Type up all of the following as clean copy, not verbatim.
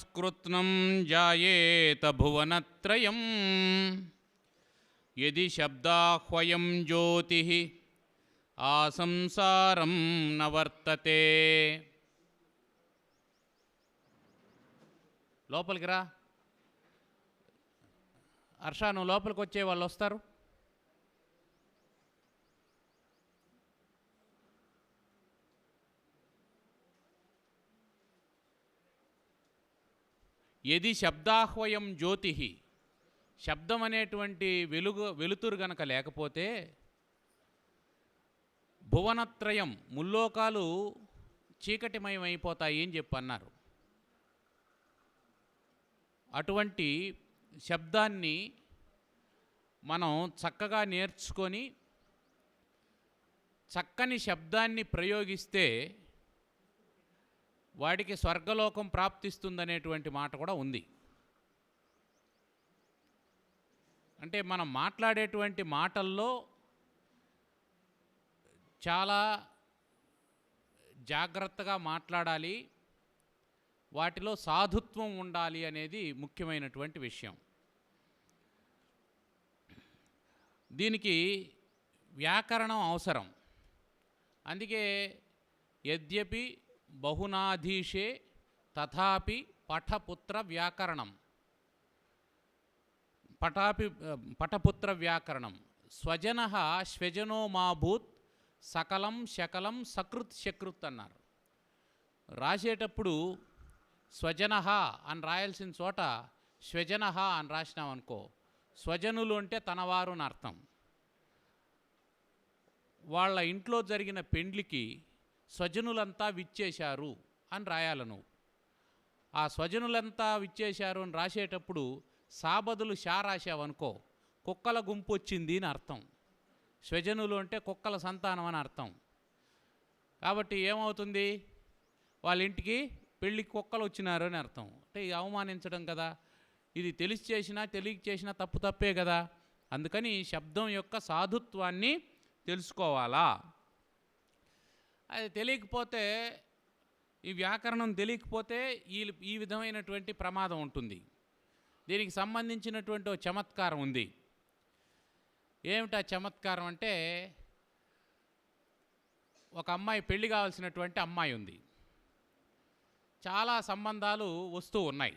స్కృత్నం జాయేత భువనత్రయం యది శబ్దాహ్వయం జ్యోతి ఆ సంసారం నవర్తతే. లోపలికి రా హర్ష, నువ్వు లోపలికి వచ్చే వాళ్ళు వస్తారు. యది శబ్దాహ్వయం జ్యోతి, శబ్దం అనేటువంటి వెలుతురు గనక లేకపోతే భువనత్రయం ముల్లోకాలు చీకటిమయమైపోతాయి అని చెప్పి అన్నారు. అటువంటి శబ్దాన్ని మనం చక్కగా నేర్చుకొని చక్కని శబ్దాన్ని ప్రయోగిస్తే వాడికి స్వర్గలోకం ప్రాప్తిస్తుందనేటువంటి మాట కూడా ఉంది. అంటే మనం మాట్లాడేటువంటి మాటల్లో చాలా జాగ్రత్తగా మాట్లాడాలి, వాటిలో సాధుత్వం ఉండాలి అనేది ముఖ్యమైనటువంటి విషయం. దీనికి వ్యాకరణం అవసరం. అందుకే యద్యపి బహునాధీశే తథాపి పఠపుత్ర వ్యాకరణం, పఠపుత్ర వ్యాకరణం. స్వజన శ్వజనో మాభూత్ సకలం శకలం సకృత్ శకృత్ అన్నారు. రాసేటప్పుడు స్వజన అని రాయాల్సిన చోట శ్వజన అని రాసినామనుకో, స్వజనులు అంటే తనవారు అని అర్థం. వాళ్ళ ఇంట్లో జరిగిన పెండ్లికి స్వజనులంతా విచ్చేశారు అని రాయాలి నువ్వు. ఆ స్వజనులంతా విచ్చేశారు అని రాసేటప్పుడు సాబదులు షా రాసావనుకో, కుక్కల గుంపు వచ్చింది అని అర్థం. స్వజనులు అంటే కుక్కల సంతానం అని అర్థం. కాబట్టి ఏమవుతుంది, వాళ్ళ ఇంటికి పెళ్ళికి కుక్కలు వచ్చినారు అని అర్థం. అంటే ఇది అవమానించడం కదా. ఇది తెలిసి చేసినా తెలియక చేసినా తప్పే కదా. అందుకని శబ్దం యొక్క సాధుత్వాన్ని తెలుసుకోవాలా. అది తెలియకపోతే, ఈ వ్యాకరణం తెలియకపోతే ఈ విధమైనటువంటి ప్రమాదం ఉంటుంది. దీనికి సంబంధించినటువంటి ఒక చమత్కారం ఉంది. ఏమిటా చమత్కారం అంటే, ఒక అమ్మాయి, పెళ్లి కావాల్సినటువంటి అమ్మాయి ఉంది. చాలా సంబంధాలు వస్తూ ఉన్నాయి.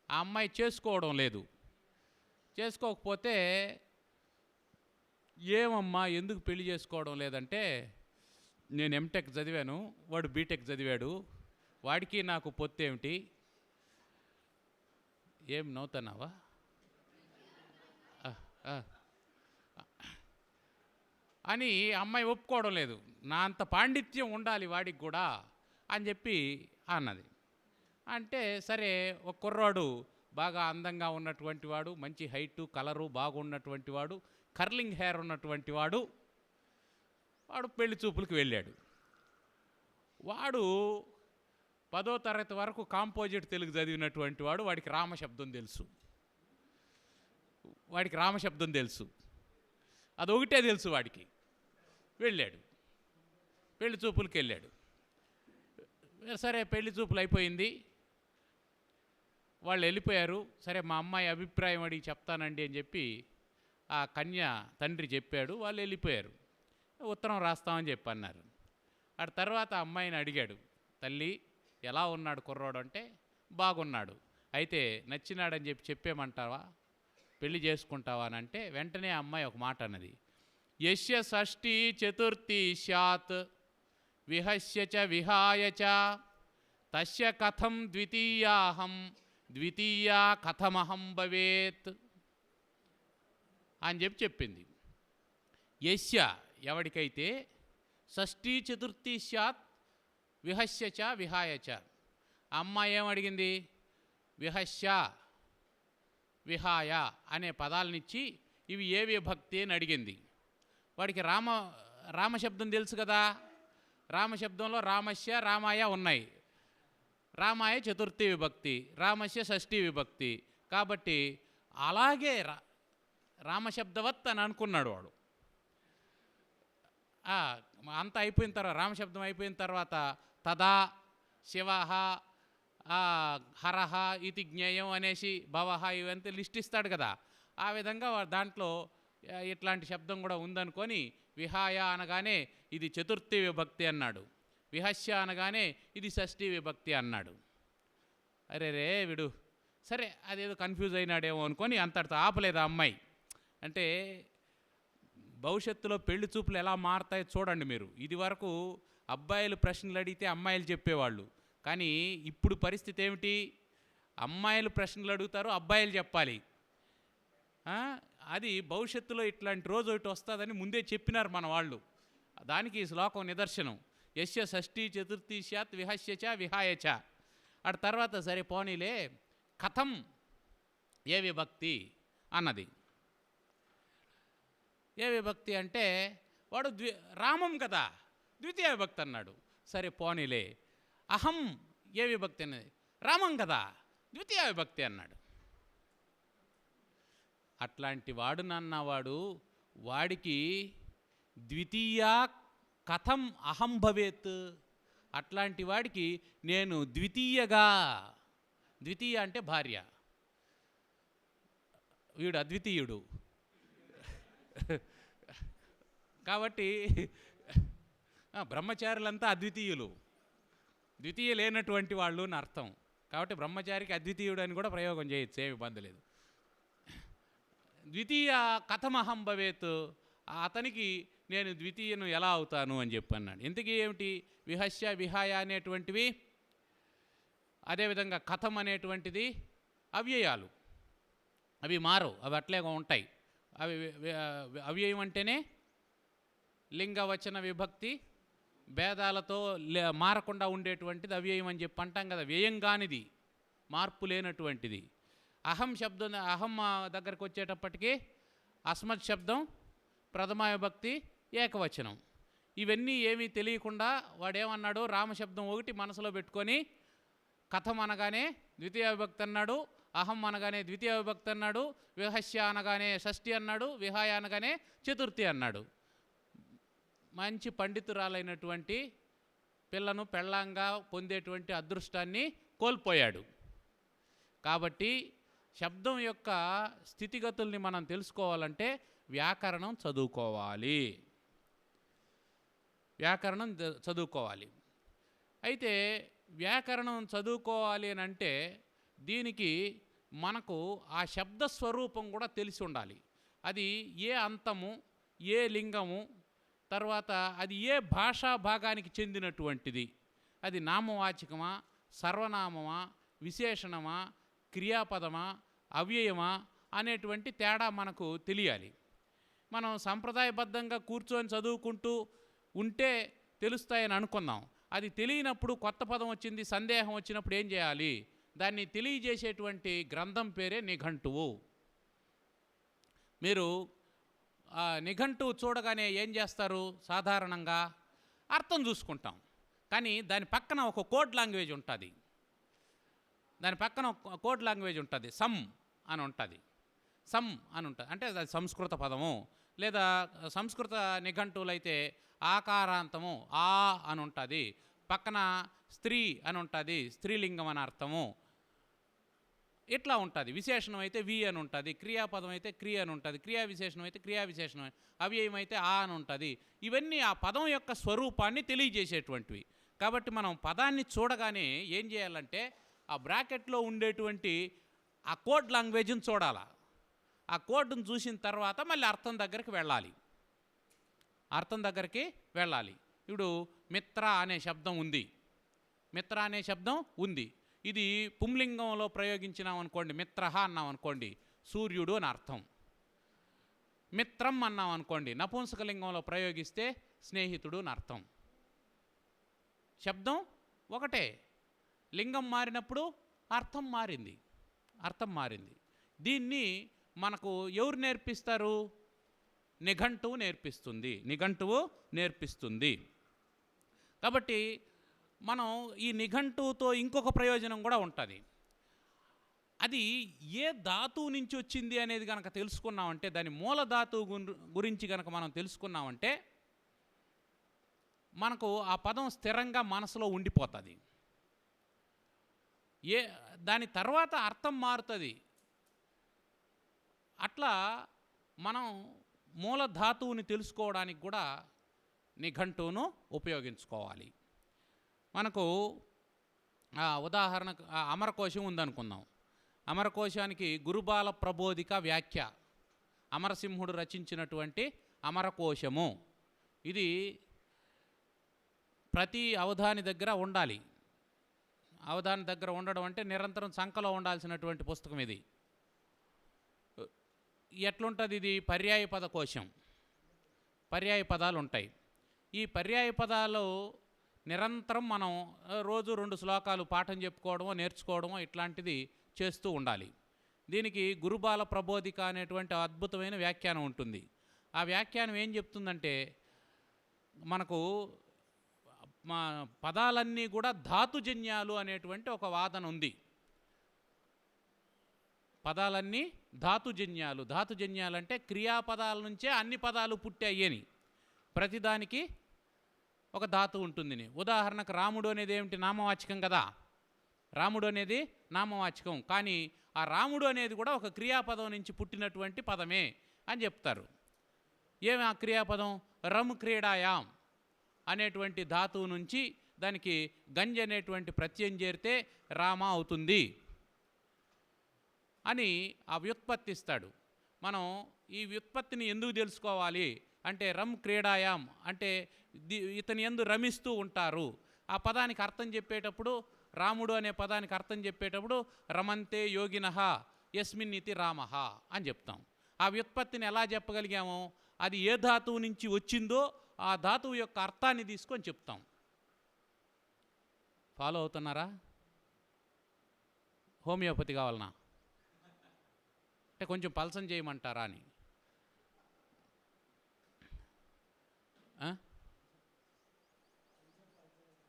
ఆ అమ్మాయి చేసుకోవడం లేదు. చేసుకోకపోతే ఏమమ్మా ఎందుకు పెళ్లి చేసుకోవడం లేదంటే, నేను ఎంటెక్ చదివాను, వాడు బీటెక్ చదివాడు, వాడికి నాకు పొత్తేమిటి. ఏం నవ్వుతున్నావా? అని అమ్మాయి ఒప్పుకోవడం లేదు. నా అంత పాండిత్యం ఉండాలి వాడికి కూడా అని చెప్పి అన్నది. అంటే సరే, ఒక కుర్రాడు బాగా అందంగా ఉన్నటువంటి వాడు, మంచి హైటు కలరు బాగున్నటువంటి వాడు, కర్లింగ్ హెయిర్ ఉన్నటువంటి వాడు పెళ్లి చూపులకు వెళ్ళాడు. వాడు 10వ తరగతి వరకు కాంపోజిట్ తెలుగు చదివినటువంటి వాడు. వాడికి రామశబ్దం తెలుసు, అదొకటే తెలుసు వాడికి. వెళ్ళాడు, పెళ్లి చూపులకు వెళ్ళాడు. సరే, పెళ్లి చూపులు అయిపోయింది, వాళ్ళు వెళ్ళిపోయారు. సరే, మా అమ్మాయి అభిప్రాయం అడిగి చెప్తానండి అని చెప్పి ఆ కన్య తండ్రి చెప్పాడు. వాళ్ళు వెళ్ళిపోయారు. ఉత్తరం రాస్తామని చెప్పి అన్నారు. ఆ తర్వాత అమ్మాయిని అడిగాడు, తల్లి ఎలా ఉన్నాడు కుర్రోడు అంటే, బాగున్నాడు, అయితే నచ్చినాడని చెప్పేమంటావా, పెళ్లి చేసుకుంటావా అని అంటే, వెంటనే అమ్మాయి ఒక మాట అన్నది, యస్య షష్ఠీ చతుర్థి స్యాత్ విహస్య చ విహాయ చ తస్య కథం ద్వితీయా కథమహం భవేత్ అని చెప్పింది. యస్య ఎవడికైతే షష్ఠీ చతుర్థి స్యాత్ విహస్య చ విహాయ చ, అమ్మాయి ఏమడిగింది, విహస్య విహాయ అనే పదాలనిచ్చి ఇవి ఏ విభక్తి అని అడిగింది. వాడికి రామశబ్దం తెలుసు కదా. రామశబ్దంలో రామస్య రామాయ ఉన్నాయి. రామాయ చతుర్థి విభక్తి, రామస్య షష్ఠీ విభక్తి. కాబట్టి అలాగే రామశబ్దవత్ అని అనుకున్నాడు వాడు. అంతా అయిపోయిన తర్వాత, రామశబ్దం అయిపోయిన తర్వాత తదా శివ హరహ ఇది జ్ఞేయం అనేసి భవహ ఇవంతా లిస్ట్ ఇస్తాడు కదా. ఆ విధంగా దాంట్లో ఇట్లాంటి శబ్దం కూడా ఉందనుకొని విహాయ అనగానే ఇది చతుర్థి విభక్తి అన్నాడు, విహస్య అనగానే ఇది షష్ఠీ విభక్తి అన్నాడు. అరే రే వీడు సరే అదేదో కన్ఫ్యూజ్ అయినాడేమో అనుకొని అంతటితో ఆపలేదు ఆ అమ్మాయి. అంటే భవిష్యత్తులో పెళ్లి చూపులు ఎలా మారుతాయో చూడండి మీరు. ఇది వరకు అబ్బాయిలు ప్రశ్నలు అడిగితే అమ్మాయిలు చెప్పేవాళ్ళు, కానీ ఇప్పుడు పరిస్థితి ఏమిటి? అమ్మాయిలు ప్రశ్నలు అడుగుతారు, అబ్బాయిలు చెప్పాలి. అది భవిష్యత్తులో ఇట్లాంటి రోజు ఒకటి వస్తుందని ముందే చెప్పినారు మన వాళ్ళు. దానికి ఈ శ్లోకం నిదర్శనం. యస్య షష్ఠీ చతుర్థి స్యాత్ విహస్యచ విహాయచ. అటు తర్వాత సరే పోనీలే కథం ఏ విభక్తి అన్నది. ఏ విభక్తి అంటే వాడు రామం కదా, ద్వితీయ విభక్తి అన్నాడు. సరే పోనీలే అహం ఏ విభక్తి అన్నది, రామం కదా, ద్వితీయ విభక్తి అన్నాడు. అట్లాంటి వాడు నన్నవాడు వాడికి ద్వితీయ కథం అహం భవేత్. అట్లాంటి వాడికి నేను ద్వితీయగా, ద్వితీయ అంటే భార్య, వీడు అద్వితీయుడు కాబట్టి బ్రహ్మచారులంతా అద్వితీయులు, ద్వితీయ లేనటువంటి వాళ్ళు అని అర్థం. కాబట్టి బ్రహ్మచారికి అద్వితీయుడు అని కూడా ప్రయోగం చేయొచ్చు, ఏమి ఇబ్బంది లేదు. ద్వితీయ కథమహం భవేత్, అతనికి నేను ద్వితీయను ఎలా అవుతాను అని చెప్పి అన్నాడు. ఇంతకీ ఏమిటి? విహస్య విహాయ అనేటువంటివి, అదేవిధంగా కథం అనేటువంటిది అవ్యయాలు, అవి మారవు, అవి అట్లేగా ఉంటాయి. అవి అవ్యయం అంటేనే లింగవచన విభక్తి భేదాలతో మారకుండా ఉండేటువంటిది అవ్యయం అని చెప్పి అంటాం కదా. వ్యయం కానిది, మార్పు లేనటువంటిది. అహం శబ్దం, అహం దగ్గరకు వచ్చేటప్పటికి అస్మత్ శబ్దం ప్రథమ విభక్తి ఏకవచనం. ఇవన్నీ ఏమీ తెలియకుండా వాడేమన్నాడు, రామశబ్దం ఒకటి మనసులో పెట్టుకొని కథం అనగానే ద్వితీయ విభక్తి అన్నాడు, అహం అనగానే ద్వితీయ విభక్తి అన్నాడు, విహస్య అనగానే షష్ఠి అన్నాడు, విహాయ అనగానే చతుర్థి అన్నాడు. మంచి పండితురాలైనటువంటి పిల్లను పెళ్ళంగా పొందేటువంటి అదృష్టాన్ని కోల్పోయాడు. కాబట్టి శబ్దం యొక్క స్థితిగతుల్ని మనం తెలుసుకోవాలంటే వ్యాకరణం చదువుకోవాలి, వ్యాకరణం చదువుకోవాలి. అయితే వ్యాకరణం చదువుకోవాలి అని అంటే దీనికి మనకు ఆ శబ్ద స్వరూపం కూడా తెలిసి ఉండాలి. అది ఏ అంతము, ఏ లింగము, తర్వాత అది ఏ భాషా భాగానికి చెందినటువంటిది, అది నామవాచకమా, సర్వనామమా, విశేషణమా, క్రియాపదమా, అవ్యయమా అనేటువంటి తేడా మనకు తెలియాలి. మనం సంప్రదాయబద్ధంగా కూర్చొని చదువుకుంటూ ఉంటే తెలుస్తాయని అనుకుందాం. అది తెలియనప్పుడు కొత్త పదం వచ్చింది, సందేహం వచ్చినప్పుడు ఏం చేయాలి? దాన్ని తెలియజేసేటువంటి గ్రంథం పేరే నిఘంటువు. మీరు నిఘంటువు చూడగానే ఏం చేస్తారు? సాధారణంగా అర్థం చూసుకుంటాం, కానీ దాని పక్కన ఒక కోడ్ లాంగ్వేజ్ ఉంటుంది. దాని పక్కన కోడ్ లాంగ్వేజ్ ఉంటుంది, సమ్ అని ఉంటుంది. సమ్ అని ఉంటుంది అంటే అది సంస్కృత పదము, లేదా సంస్కృత నిఘంటువులు అయితే ఆకారాంతము ఆ అని ఉంటుంది, పక్కన స్త్రీ అని ఉంటుంది, స్త్రీలింగం అని అర్థము, ఇట్లా ఉంటుంది. విశేషణం అయితే వి అని ఉంటుంది, క్రియాపదం అయితే క్రియ అని ఉంటుంది, క్రియా విశేషణం అయితే క్రియా విశేషణం, అవ్యయం అయితే ఆ అని ఉంటుంది. ఇవన్నీ ఆ పదం యొక్క స్వరూపాన్ని తెలియజేసేటువంటివి. కాబట్టి మనం పదాన్ని చూడగానే ఏం చేయాలంటే ఆ బ్రాకెట్లో ఉండేటువంటి ఆ కోడ్ లాంగ్వేజ్ని చూడాలా. ఆ కోడ్ను చూసిన తర్వాత మళ్ళీ అర్థం దగ్గరికి వెళ్ళాలి, అర్థం దగ్గరికి వెళ్ళాలి. ఇప్పుడు మిత్ర అనే శబ్దం ఉంది, మిత్ర అనే శబ్దం ఉంది. ఇది పుంలింగంలో ప్రయోగించినాం అనుకోండి, మిత్ర అన్నాం అనుకోండి, సూర్యుడు అని అర్థం. మిత్రం అన్నాం అనుకోండి, నపుంసకలింగంలో ప్రయోగిస్తే స్నేహితుడు అని అర్థం. శబ్దం ఒకటే, లింగం మారినప్పుడు అర్థం మారింది, అర్థం మారింది. దీన్ని మనకు ఎవరు నేర్పిస్తారు? నిఘంటువు నేర్పిస్తుంది, నిఘంటువు నేర్పిస్తుంది. కాబట్టి మనం ఈ నిఘంటువుతో ఇంకొక ప్రయోజనం కూడా ఉంటుంది. అది ఏ ధాతువు నుంచి వచ్చింది అనేది కనుక తెలుసుకున్నామంటే, దాని మూల ధాతువు గురించి కనుక మనం తెలుసుకున్నామంటే మనకు ఆ పదం స్థిరంగా మనసులో ఉండిపోతుంది. ఏ దాని తర్వాత అర్థం మారుతుంది. అట్లా మనం మూల ధాతువుని తెలుసుకోవడానికి కూడా నిఘంటువును ఉపయోగించుకోవాలి. మనకు ఉదాహరణకు అమరకోశం ఉందనుకుందాం. అమరకోశానికి గురుబాల ప్రబోధిక వ్యాఖ్య, అమరసింహుడు రచించినటువంటి అమరకోశము. ఇది ప్రతి అవధాని దగ్గర ఉండాలి. అవధాని దగ్గర ఉండడం అంటే నిరంతరం సంకలో ఉండాల్సినటువంటి పుస్తకం ఇది. ఎట్లుంటుంది ఇది? పర్యాయ పద కోశం. పర్యాయ పదాలు ఉంటాయి. ఈ పర్యాయ పదాలు నిరంతరం మనం రోజు 2 శ్లోకాలు పాఠం చెప్పుకోవడమో నేర్చుకోవడమో ఇట్లాంటిది చేస్తూ ఉండాలి. దీనికి గురుబాల ప్రబోధిక అనేటువంటి అద్భుతమైన వ్యాఖ్యానం ఉంటుంది. ఆ వ్యాఖ్యానం ఏం చెప్తుందంటే, మనకు మా పదాలన్నీ కూడా ధాతుజన్యాలు అనేటువంటి ఒక వాదన ఉంది. పదాలన్నీ ధాతుజన్యాలు. ధాతుజన్యాలు అంటే క్రియాపదాల నుంచే అన్ని పదాలు పుట్టాయి అని. ప్రతిదానికి ఒక ధాతు ఉంటుంది. ఉదాహరణకు రాముడు అనేది ఏమిటి? నామవాచకం కదా. రాముడు అనేది నామవాచకం, కానీ ఆ రాముడు అనేది కూడా ఒక క్రియాపదం నుంచి పుట్టినటువంటి పదమే అని చెప్తారు. ఏమి ఆ క్రియాపదం? రమ్ క్రీడాయాం అనేటువంటి ధాతువు నుంచి దానికి గంజ్ అనేటువంటి ప్రత్యయం చేరితే రామ అవుతుంది అని ఆ వ్యుత్పత్తి ఇస్తాడు. మనం ఈ వ్యుత్పత్తిని ఎందుకు తెలుసుకోవాలి అంటే, రమ్ క్రీడాయాం అంటే ఇతని యందు రమిస్తూ ఉంటారు. ఆ పదానికి అర్థం చెప్పేటప్పుడు, రాముడు అనే పదానికి అర్థం చెప్పేటప్పుడు రమంతే యోగినః యస్మిన్ ఇతి రామః అని చెప్తాం. ఆ వ్యుత్పత్తిని ఎలా చెప్పగలిగామో, అది ఏ ధాతువు నుంచి వచ్చిందో ఆ ధాతువు యొక్క అర్థాన్ని తీసుకొని చెప్తాం. ఫాలో అవుతున్నారా? హోమియోపతి కావాలనా అంటే కొంచెం పల్సం చేయమంటారా అని.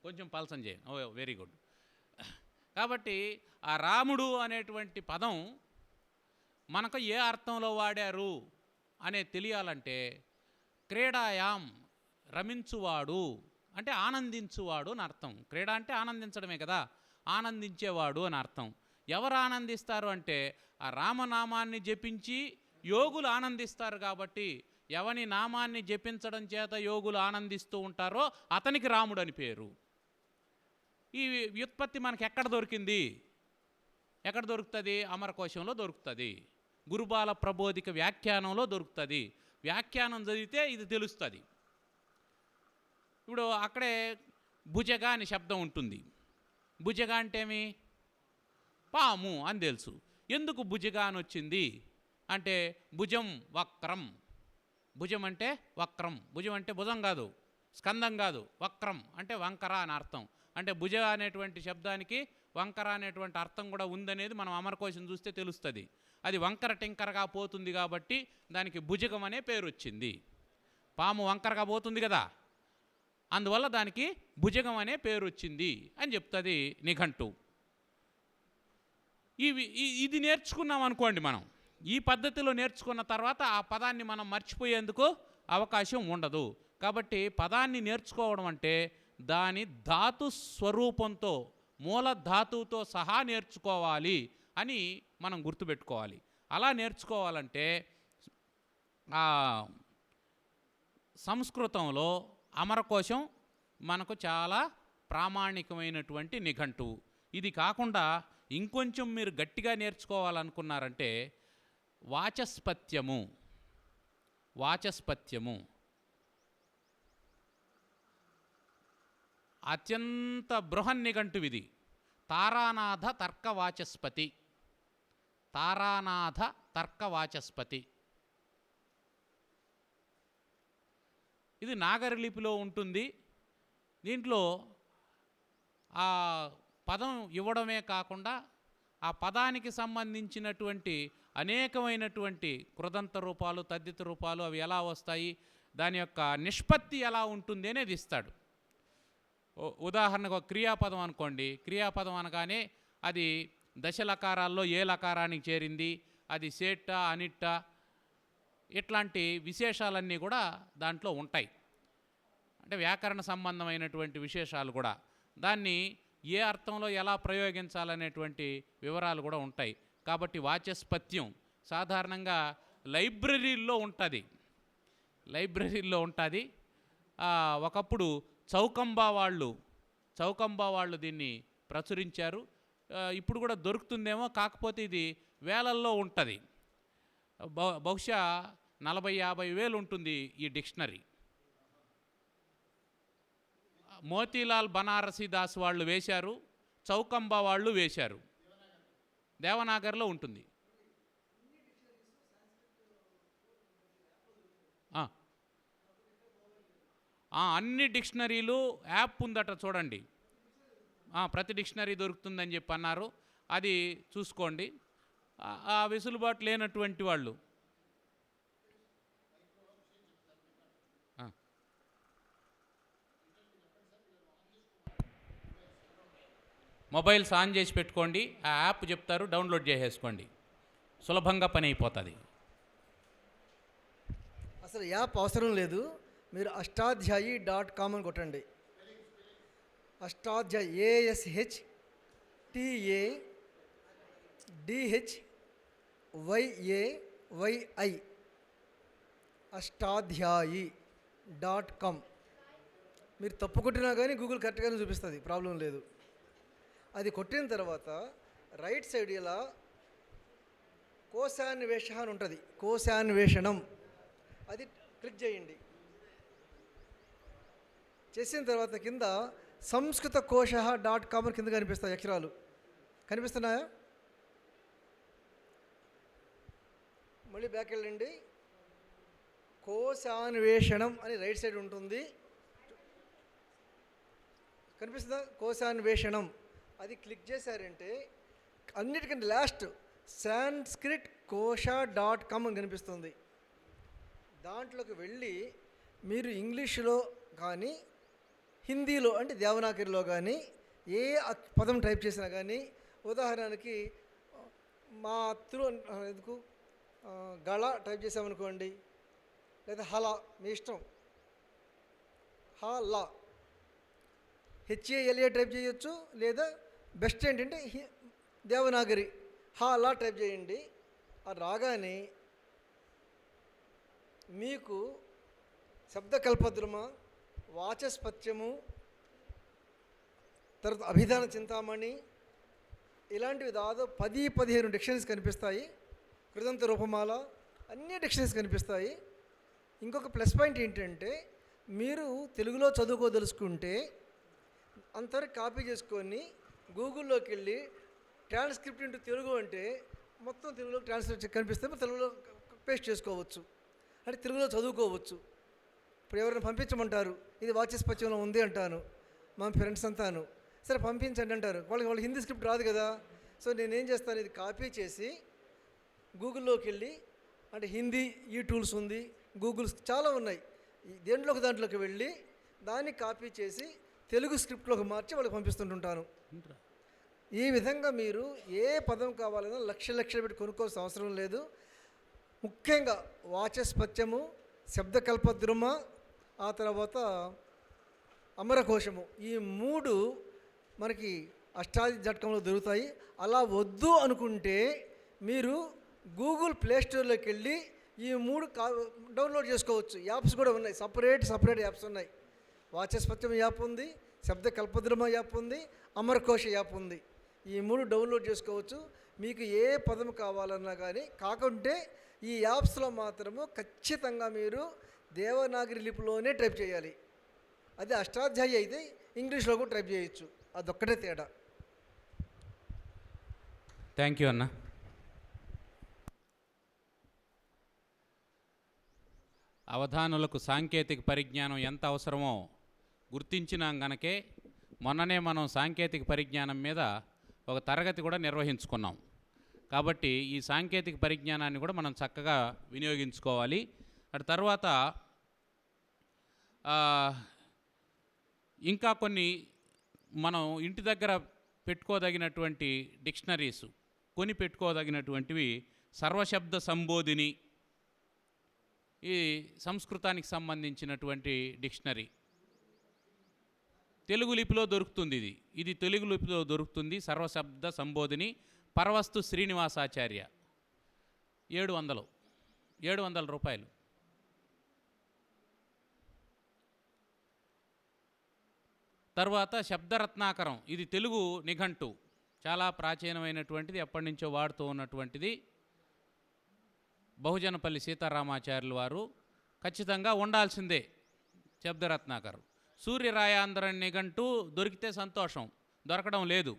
కొంచెం పల్సం చేయండి. ఓ వెరీ గుడ్. కాబట్టి ఆ రాముడు అనేటువంటి పదం మనకు ఏ అర్థంలో వాడారు అనేది తెలియాలంటే, క్రీడాయాం రమించువాడు అంటే ఆనందించువాడు అని అర్థం. క్రీడ అంటే ఆనందించడమే కదా, ఆనందించేవాడు అని అర్థం. ఎవరు ఆనందిస్తారు అంటే, ఆ రామనామాన్ని జపించి యోగులు ఆనందిస్తారు. కాబట్టి ఎవని నామాన్ని జపించడం చేత యోగులు ఆనందిస్తూ ఉంటారో అతనికి రాముడు అని పేరు. ఈ వ్యుత్పత్తి మనకి ఎక్కడ దొరికింది? ఎక్కడ దొరుకుతుంది? అమరకోశంలో దొరుకుతుంది. గురుబాల ప్రబోధిక వ్యాఖ్యానంలో దొరుకుతుంది. వ్యాఖ్యానం చదివితే ఇది తెలుస్తుంది. ఇప్పుడు అక్కడే భుజగ అని శబ్దం ఉంటుంది. భుజగ అంటే ఏమి? పాము అని తెలుసు. ఎందుకు భుజగ అని వచ్చింది అంటే, భుజం వక్రం. భుజం అంటే వక్రం. భుజం అంటే భుజం కాదు, స్కందం కాదు, వక్రం అంటే వంకర అని అర్థం. అంటే భుజ అనేటువంటి శబ్దానికి వంకర అనేటువంటి అర్థం కూడా ఉందనేది మనం అమరకోశం చూస్తే తెలుస్తుంది. అది వంకర టింకరగా పోతుంది కాబట్టి దానికి భుజగం అనే పేరు వచ్చింది. పాము వంకరగా పోతుంది కదా, అందువల్ల దానికి భుజగం అనే పేరు వచ్చింది అని చెప్తుంది నిఘంటు. ఇది నేర్చుకున్నాం అనుకోండి, మనం ఈ పద్ధతిలో నేర్చుకున్న తర్వాత ఆ పదాన్ని మనం మర్చిపోయేందుకు అవకాశం ఉండదు. కాబట్టి పదాన్ని నేర్చుకోవడం అంటే దాని ధాతు స్వరూపంతో, మూల ధాతువుతో సహా నేర్చుకోవాలి అని మనం గుర్తుపెట్టుకోవాలి. అలా నేర్చుకోవాలంటే సంస్కృతంలో అమరకోశం మనకు చాలా ప్రామాణికమైనటువంటి నిఘంటువు. ఇది కాకుండా ఇంకొంచెం మీరు గట్టిగా నేర్చుకోవాలనుకున్నారంటే వాచస్పత్యము. వాచస్పత్యము అత్యంత బృహన్నిఘంటువిది. తారానాథ తర్కవాచస్పతి. తారానాథ తర్కవాచస్పతి ఇది నాగరలిపిలో ఉంటుంది. దీంట్లో ఆ పదం ఇవ్వడమే కాకుండా ఆ పదానికి సంబంధించినటువంటి అనేకమైనటువంటి కృదంత రూపాలు, తద్దిత రూపాలు అవి ఎలా వస్తాయి, దాని యొక్క నిష్పత్తి ఎలా ఉంటుంది అనేది ఇస్తాడు. ఉదాహరణకు క్రియాపదం అనుకోండి. క్రియాపదం అనగానే అది దశలకారాల్లో ఏ లకారానికి చేరింది, అది సేట్ట అనిట్ట, ఇట్లాంటి విశేషాలన్నీ కూడా దాంట్లో ఉంటాయి. అంటే వ్యాకరణ సంబంధమైనటువంటి విశేషాలు కూడా. దాన్ని ఏ అర్థంలో ఎలా ప్రయోగించాలనేటువంటి వివరాలు కూడా ఉంటాయి. కాబట్టి వాచస్పత్యం సాధారణంగా లైబ్రరీల్లో ఉంటుంది. ఒకప్పుడు చౌకంబా వాళ్ళు దీన్ని ప్రచురించారు. ఇప్పుడు కూడా దొరుకుతుందేమో, కాకపోతే ఇది వేలల్లో ఉంటుంది. బహుశా 40-50 వేలు ఉంటుంది ఈ డిక్షనరీ. మోతీలాల్ బనారసి దాస్ వాళ్ళు వేశారు, చౌకంబా వాళ్ళు వేశారు. దేవనాగర్లో ఉంటుంది. అన్ని డిక్షనరీలు యాప్ ఉందట చూడండి. ప్రతి డిక్షనరీ దొరుకుతుందని చెప్పి అన్నారు. అది చూసుకోండి. ఆ వెసులుబాటు లేనటువంటి వాళ్ళు మొబైల్స్ ఆన్ చేసి పెట్టుకోండి. ఆ యాప్ చెప్తారు, డౌన్లోడ్ చేసేసుకోండి. సులభంగా పని అయిపోతుంది. అసలు యాప్ అవసరం లేదు. మీరు ashtadhyayi.com అని కొట్టండి. Ashtadhyayi ASHTADHYAYI ashtadhyayi.com. మీరు తప్పు కొట్టినా కానీ గూగుల్ కరెక్ట్గానే చూపిస్తుంది, ప్రాబ్లం లేదు. అది కొట్టిన తర్వాత రైట్ సైడ్ ఇలా కోశాన్వేష అని ఉంటుంది, కోశాన్వేషణం, అది క్లిక్ చేయండి. చేసిన తర్వాత కింద సంస్కృతకోశ.com కింద కనిపిస్తాయి అక్షరాలు. కనిపిస్తున్నాయా? మళ్ళీ బ్యాక్ వెళ్ళండి. కోశాన్వేషణం అని రైట్ సైడ్ ఉంటుంది, కనిపిస్తుందా? కోశాన్వేషణం అది క్లిక్ చేశారంటే అన్నిటికంటే లాస్ట్ సాంస్క్రిట్ కోశ.com అని కనిపిస్తుంది. దాంట్లోకి వెళ్ళి మీరు ఇంగ్లీషులో కానీ హిందీలో అంటే దేవనాగరిలో కానీ ఏ పదం టైప్ చేసినా కానీ, ఉదాహరణకి మా ఎందుకు గళ టైప్ చేసామనుకోండి, లేదా హలా, మీ ఇష్టం, హలా HALA టైప్ చేయొచ్చు, లేదా బెస్ట్ ఏంటంటే దేవనాగరి హలా టైప్ చేయండి. అది రాగానే మీకు శబ్దకల్పద్రుమ, వాచస్పత్యము, తర్వాత అభిధాన చింతామణి, ఇలాంటివి దాదాపు 10-15 డిక్షనరీస్ కనిపిస్తాయి. కృదంత రూపమాల, అన్ని డిక్షనరీస్ కనిపిస్తాయి. ఇంకొక ప్లస్ పాయింట్ ఏంటంటే మీరు తెలుగులో చదువుకోదలుచుకుంటే అంతవరకు కాపీ చేసుకొని గూగుల్లోకి వెళ్ళి ట్రాన్స్క్రిప్ట్ ఇంటూ తెలుగు అంటే మొత్తం తెలుగులో ట్రాన్స్క్రిప్ట్ కనిపిస్తే తెలుగులో పేస్ట్ చేసుకోవచ్చు, అంటే తెలుగులో చదువుకోవచ్చు. ఇప్పుడు ఎవరైనా పంపించమంటారు, ఇది వాచస్పత్యంలో ఉంది అంటాను, మా ఫ్రెండ్స్ అంతాను, సరే పంపించండి అంటారు. వాళ్ళు హిందీ స్క్రిప్ట్ రాదు కదా. సో నేనేం చేస్తాను, ఇది కాపీ చేసి గూగుల్లోకి వెళ్ళి, అంటే హిందీ ఈ టూల్స్ ఉంది, గూగుల్స్ చాలా ఉన్నాయి, దాంట్లోకి వెళ్ళి దాన్ని కాపీ చేసి తెలుగు స్క్రిప్ట్లోకి మార్చి వాళ్ళకి పంపిస్తుంటుంటాను. ఈ విధంగా మీరు ఏ పదం కావాలన్నా లక్షలు పెట్టి కొనుక్కోవాల్సిన అవసరం లేదు. ముఖ్యంగా వాచస్పత్యము, శబ్దకల్పద్రుమ, ఆ తర్వాత అమరకోశము, ఈ 3 మనకి ashtadhyayi.comలో దొరుకుతాయి. అలా వద్దు అనుకుంటే మీరు గూగుల్ ప్లేస్టోర్లోకి వెళ్ళి ఈ 3 డౌన్లోడ్ చేసుకోవచ్చు. యాప్స్ కూడా ఉన్నాయి, సపరేట్ యాప్స్ ఉన్నాయి. వాచస్పత్యం యాప్ ఉంది, శబ్దకల్పద్రుమ యాప్ ఉంది, అమరకోశ యాప్ ఉంది. ఈ 3 డౌన్లోడ్ చేసుకోవచ్చు. మీకు ఏ పదం కావాలన్నా కానీ. కాకుంటే ఈ యాప్స్లో మాత్రము ఖచ్చితంగా మీరు దేవనాగరి లిపిలోనే టైప్ చేయాలి. అది అష్టాధ్యాయి అయితే ఇంగ్లీష్లో కూడా టైప్ చేయొచ్చు, అదొక్కటే తేడా. థ్యాంక్ యూ అన్న. అవధానులకు సాంకేతిక పరిజ్ఞానం ఎంత అవసరమో గుర్తించినాం గనకే మొన్ననే మనం సాంకేతిక పరిజ్ఞానం మీద ఒక తరగతి కూడా నిర్వహించుకున్నాం. కాబట్టి ఈ సాంకేతిక పరిజ్ఞానాన్ని కూడా మనం చక్కగా వినియోగించుకోవాలి. అటు తర్వాత ఇంకా కొన్ని మనం ఇంటి దగ్గర పెట్టుకోదగినటువంటి డిక్షనరీస్, కొని పెట్టుకోదగినటువంటివి సర్వశబ్ద సంబోధిని, ఈ సంస్కృతానికి సంబంధించినటువంటి డిక్షనరీ. తెలుగు లిపిలో దొరుకుతుంది. ఇది తెలుగు లిపిలో దొరుకుతుంది. సర్వశబ్ద సంబోధిని పరవస్తు శ్రీనివాసాచార్య 700 రూపాయలు. తర్వాత శబ్దరత్నాకరం, ఇది తెలుగు నిఘంటు, చాలా ప్రాచీనమైనటువంటిది, ఎప్పటి నుంచో వాడుతూ ఉన్నటువంటిది. బహుజనపల్లి సీతారామాచార్యులు వారు ఖచ్చితంగా ఉండాల్సిందే శబ్దరత్నాకరం. సూర్యరాయాంధ్ర నిఘంటు దొరికితే సంతోషం, దొరకడం లేదు.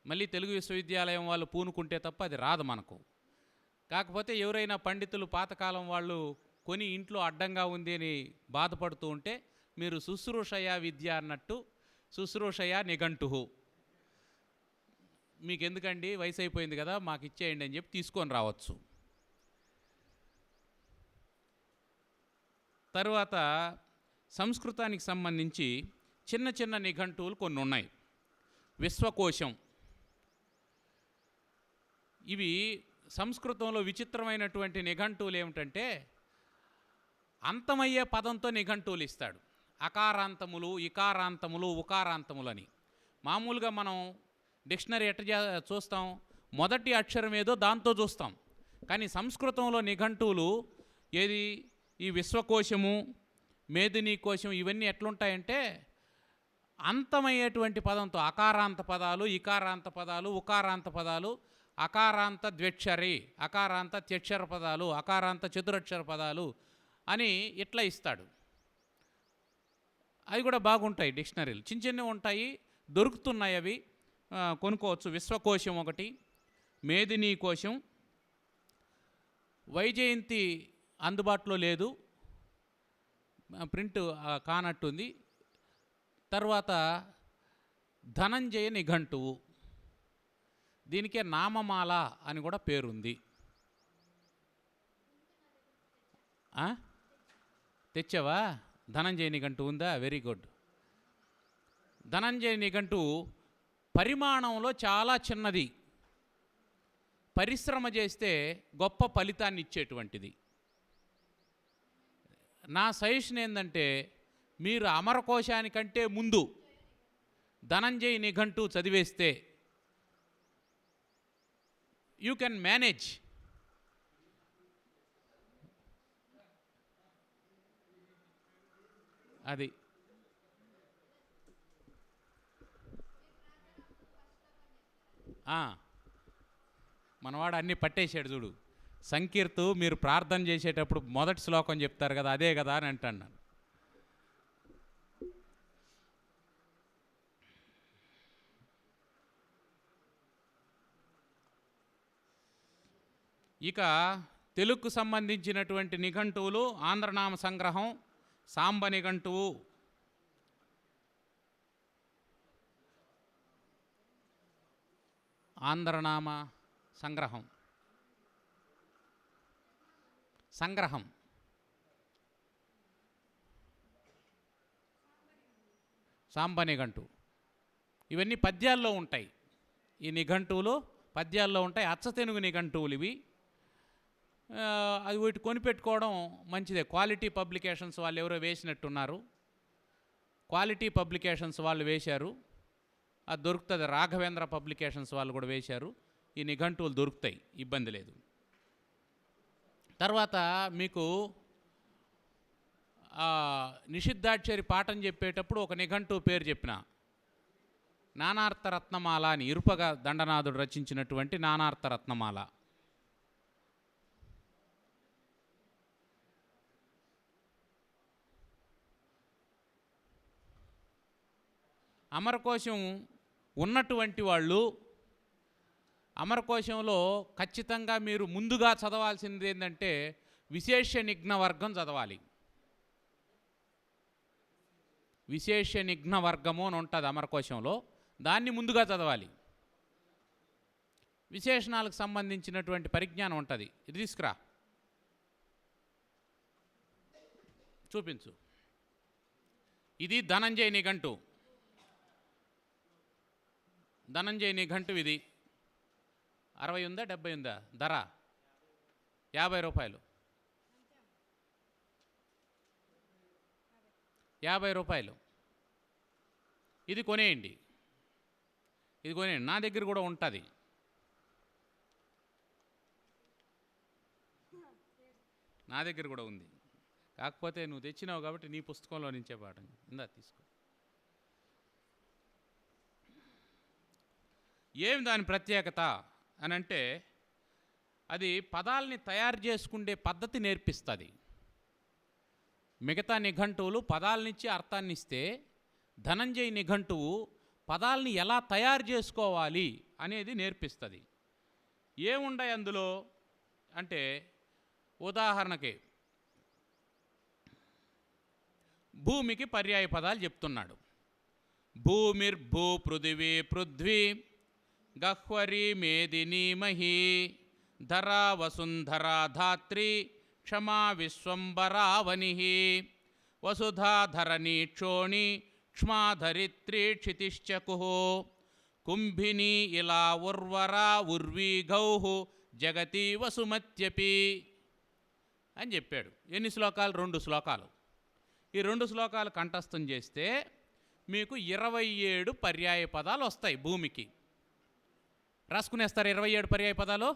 మళ్ళీ తెలుగు విశ్వవిద్యాలయం వాళ్ళు పూనుకుంటే తప్ప అది రాదు మనకు. కాకపోతే ఎవరైనా పండితులు పాతకాలం వాళ్ళు కొని ఇంట్లో అడ్డంగా ఉంది అని బాధపడుతూ ఉంటే మీరు శుశ్రూషయ విద్య అన్నట్టు శుశ్రూషయ నిఘంటు, మీకు ఎందుకండి వయసు అయిపోయింది కదా మాకు ఇచ్చేయండి అని చెప్పి తీసుకొని రావచ్చు. తర్వాత సంస్కృతానికి సంబంధించి చిన్న చిన్న నిఘంటువులు కొన్ని ఉన్నాయి. విశ్వకోశం, ఇవి సంస్కృతంలో విచిత్రమైనటువంటి నిఘంటువులు ఏమిటంటే అంతమయ్యే పదంతో నిఘంటువులు ఇస్తాడు. అకారాంతములు, ఇకారాంతములు, ఉకారాంతములు అని. మామూలుగా మనం డిక్షనరీ ఎట్లా చూస్తాం, మొదటి అక్షరం ఏదో దాంతో చూస్తాం. కానీ సంస్కృతంలో నిఘంటువులు ఏది, ఈ విశ్వకోశము, మేదినీ కోశం, ఇవన్నీ ఎట్లుంటాయంటే అంతమయ్యేటువంటి పదంతో అకారాంత పదాలు, ఇకారాంత పదాలు, ఉకారాంత పదాలు, అకారాంత ద్వ్యక్షరి, అకారాంత త్యక్షర పదాలు, అకారాంత చతురక్షర పదాలు అని ఇట్లా ఇస్తాడు. అవి కూడా బాగుంటాయి డిక్షనరీలు, చిన్న చిన్నవి ఉంటాయి, దొరుకుతున్నాయి, అవి కొనుక్కోవచ్చు. విశ్వకోశం ఒకటి, మేదినీ కోశం. వైజయంతి అందుబాటులో లేదు, ప్రింట్ కానట్టుంది. తర్వాత ధనంజయ నిఘంటువు, దీనికే నామమాల అని కూడా పేరుంది. తెచ్చావా? ధనంజయ నిఘంటువు ఉందా? Very good. ధనంజయ నిఘంటువు పరిమాణంలో చాలా చిన్నది, పరిశ్రమ చేస్తే గొప్ప ఫలితాన్ని ఇచ్చేటువంటిది. నా సజెషన్ ఏంటంటే మీరు అమరకోశానికంటే ముందు ధనంజయ నిఘంటు చదివేస్తే యూ కెన్ మేనేజ్. అది మనవాడు అన్నీ పట్టేశాడు చూడు. సంకీర్తు మీరు ప్రార్థన చేసేటప్పుడు మొదటి శ్లోకం చెప్తారు కదా, అదే కదా అని అంటున్నాను. ఇక తెలుగుకు సంబంధించినటువంటి నిఘంటువులు ఆంధ్రనామ సంగ్రహం, సాంబ నిఘంటువు, ఆంధ్రనామ సంగ్రహం, సాంబ నిఘంటు, ఇవన్నీ పద్యాల్లో ఉంటాయి. ఈ నిఘంటువులు పద్యాల్లో ఉంటాయి. అచ్చతెనుగు నిఘంటువులు ఇవి. అది వీటి కొనిపెట్టుకోవడం మంచిదే. క్వాలిటీ పబ్లికేషన్స్ వాళ్ళు ఎవరో వేసినట్టున్నారు, క్వాలిటీ పబ్లికేషన్స్ వాళ్ళు వేశారు, అది దొరుకుతుంది. రాఘవేంద్ర పబ్లికేషన్స్ వాళ్ళు కూడా వేశారు. ఈ నిఘంటువులు దొరుకుతాయి, ఇబ్బంది లేదు. తర్వాత మీకు నిషిద్ధాక్షరి పాఠం చెప్పేటప్పుడు ఒక నిఘంటువు పేరు చెప్పిన, నానార్థ రత్నమాల అని, ఇరుపగ దండనాథుడు రచించినటువంటి నానార్థ రత్నమాల. అమరకోశం ఉన్నటువంటి వాళ్ళు అమరకోశంలో ఖచ్చితంగా మీరు ముందుగా చదవాల్సింది ఏంటంటే విశేష నిఘ్న వర్గం చదవాలి. విశేష నిఘ్న వర్గము అని ఉంటుంది అమరకోశంలో, దాన్ని ముందుగా చదవాలి. విశేషణాలకు సంబంధించినటువంటి పరిజ్ఞానం ఉంటుంది. ఇది తీసుకురా, చూపించు. ఇది ధనంజయ నిఘంటు. ధనంజయ నిఘంటు ఇది 60 ఉందా 70 ఉందా? ధర 50 రూపాయలు. 50 రూపాయలు. ఇది కొనేయండి, ఇది కొనేయండి, నా దగ్గర కూడా ఉంటుంది. నా దగ్గర కూడా ఉంది, కాకపోతే నువ్వు తెచ్చినావు కాబట్టి నీ పుస్తకంలో నుంచే పాఠం. ఇందా తీసుకో. ఏమి దాని ప్రత్యేకత అని అంటే, అది పదాలని తయారు చేసుకునే పద్ధతి నేర్పిస్తుంది. మిగతా నిఘంటువులు పదాలనిచ్చి అర్థాన్ని ఇస్తే, ధనంజయ నిఘంటువు పదాలని ఎలా తయారు చేసుకోవాలి అనేది నేర్పిస్తుంది. ఏముంటాయి అందులో అంటే, ఉదాహరణకి భూమికి పర్యాయ పదాలు చెప్తున్నాడు. భూమిర్భూ పృథివీ పృథ్వీ గహ్వరీ మేదినీ మహీ ధరా వసుంధరా ధాత్రి క్షమా విశ్వంబరావని వసుధాధరణీ క్షోణి క్ష్మాధరిత్రీ క్షితిశ్చకుః కుంభినీ ఇలా ఉర్వరా ఉర్వీ గౌః జగతి వసుమత్యపి అని చెప్పాడు. ఎన్ని శ్లోకాలు? 2 శ్లోకాలు. ఈ 2 శ్లోకాలు కంఠస్థం చేస్తే మీకు 27 పర్యాయ పదాలు వస్తాయి భూమికి. రాసుకునేస్తారు 27 పర్యాయ పదాలు?